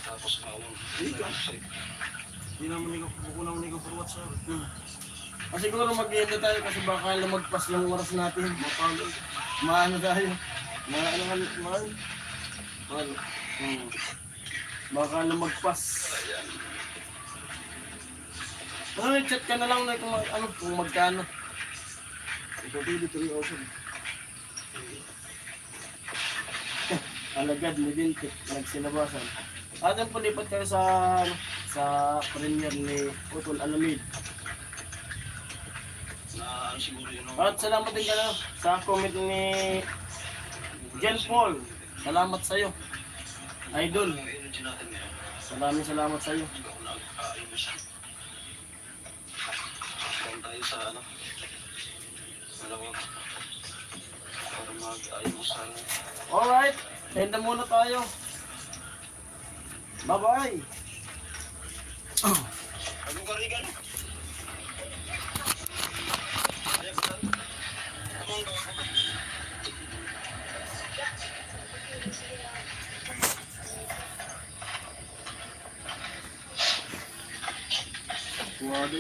Tapos kawang. Hindi naman ikaw, kukunan mo ikaw for WhatsApp. Siguro mag-end na tayo kasi baka lumagpas yung oras natin. Mapalo. Maano tayo. Maano. Baka lumagpas. Ano, chat ka na lang na kung, kung magkano. Ikaw pili 3,000. Alagad ni Dintik, nagsinabasan. Atin po lipat kayo sa premier ni Utol Alamid. Na siguro yun ang... At salamat din kayo sa comment ni Jen Paul. Salamat sa'yo. Idol. energy natin ngayon. Salamat sa'yo. Hindi ako nag-aayos. Doon tayo sa ano. Malawag. Para mag-ayos sa ano. Alright, end na muna tayo. Bye-bye. Anong karigan? Wow,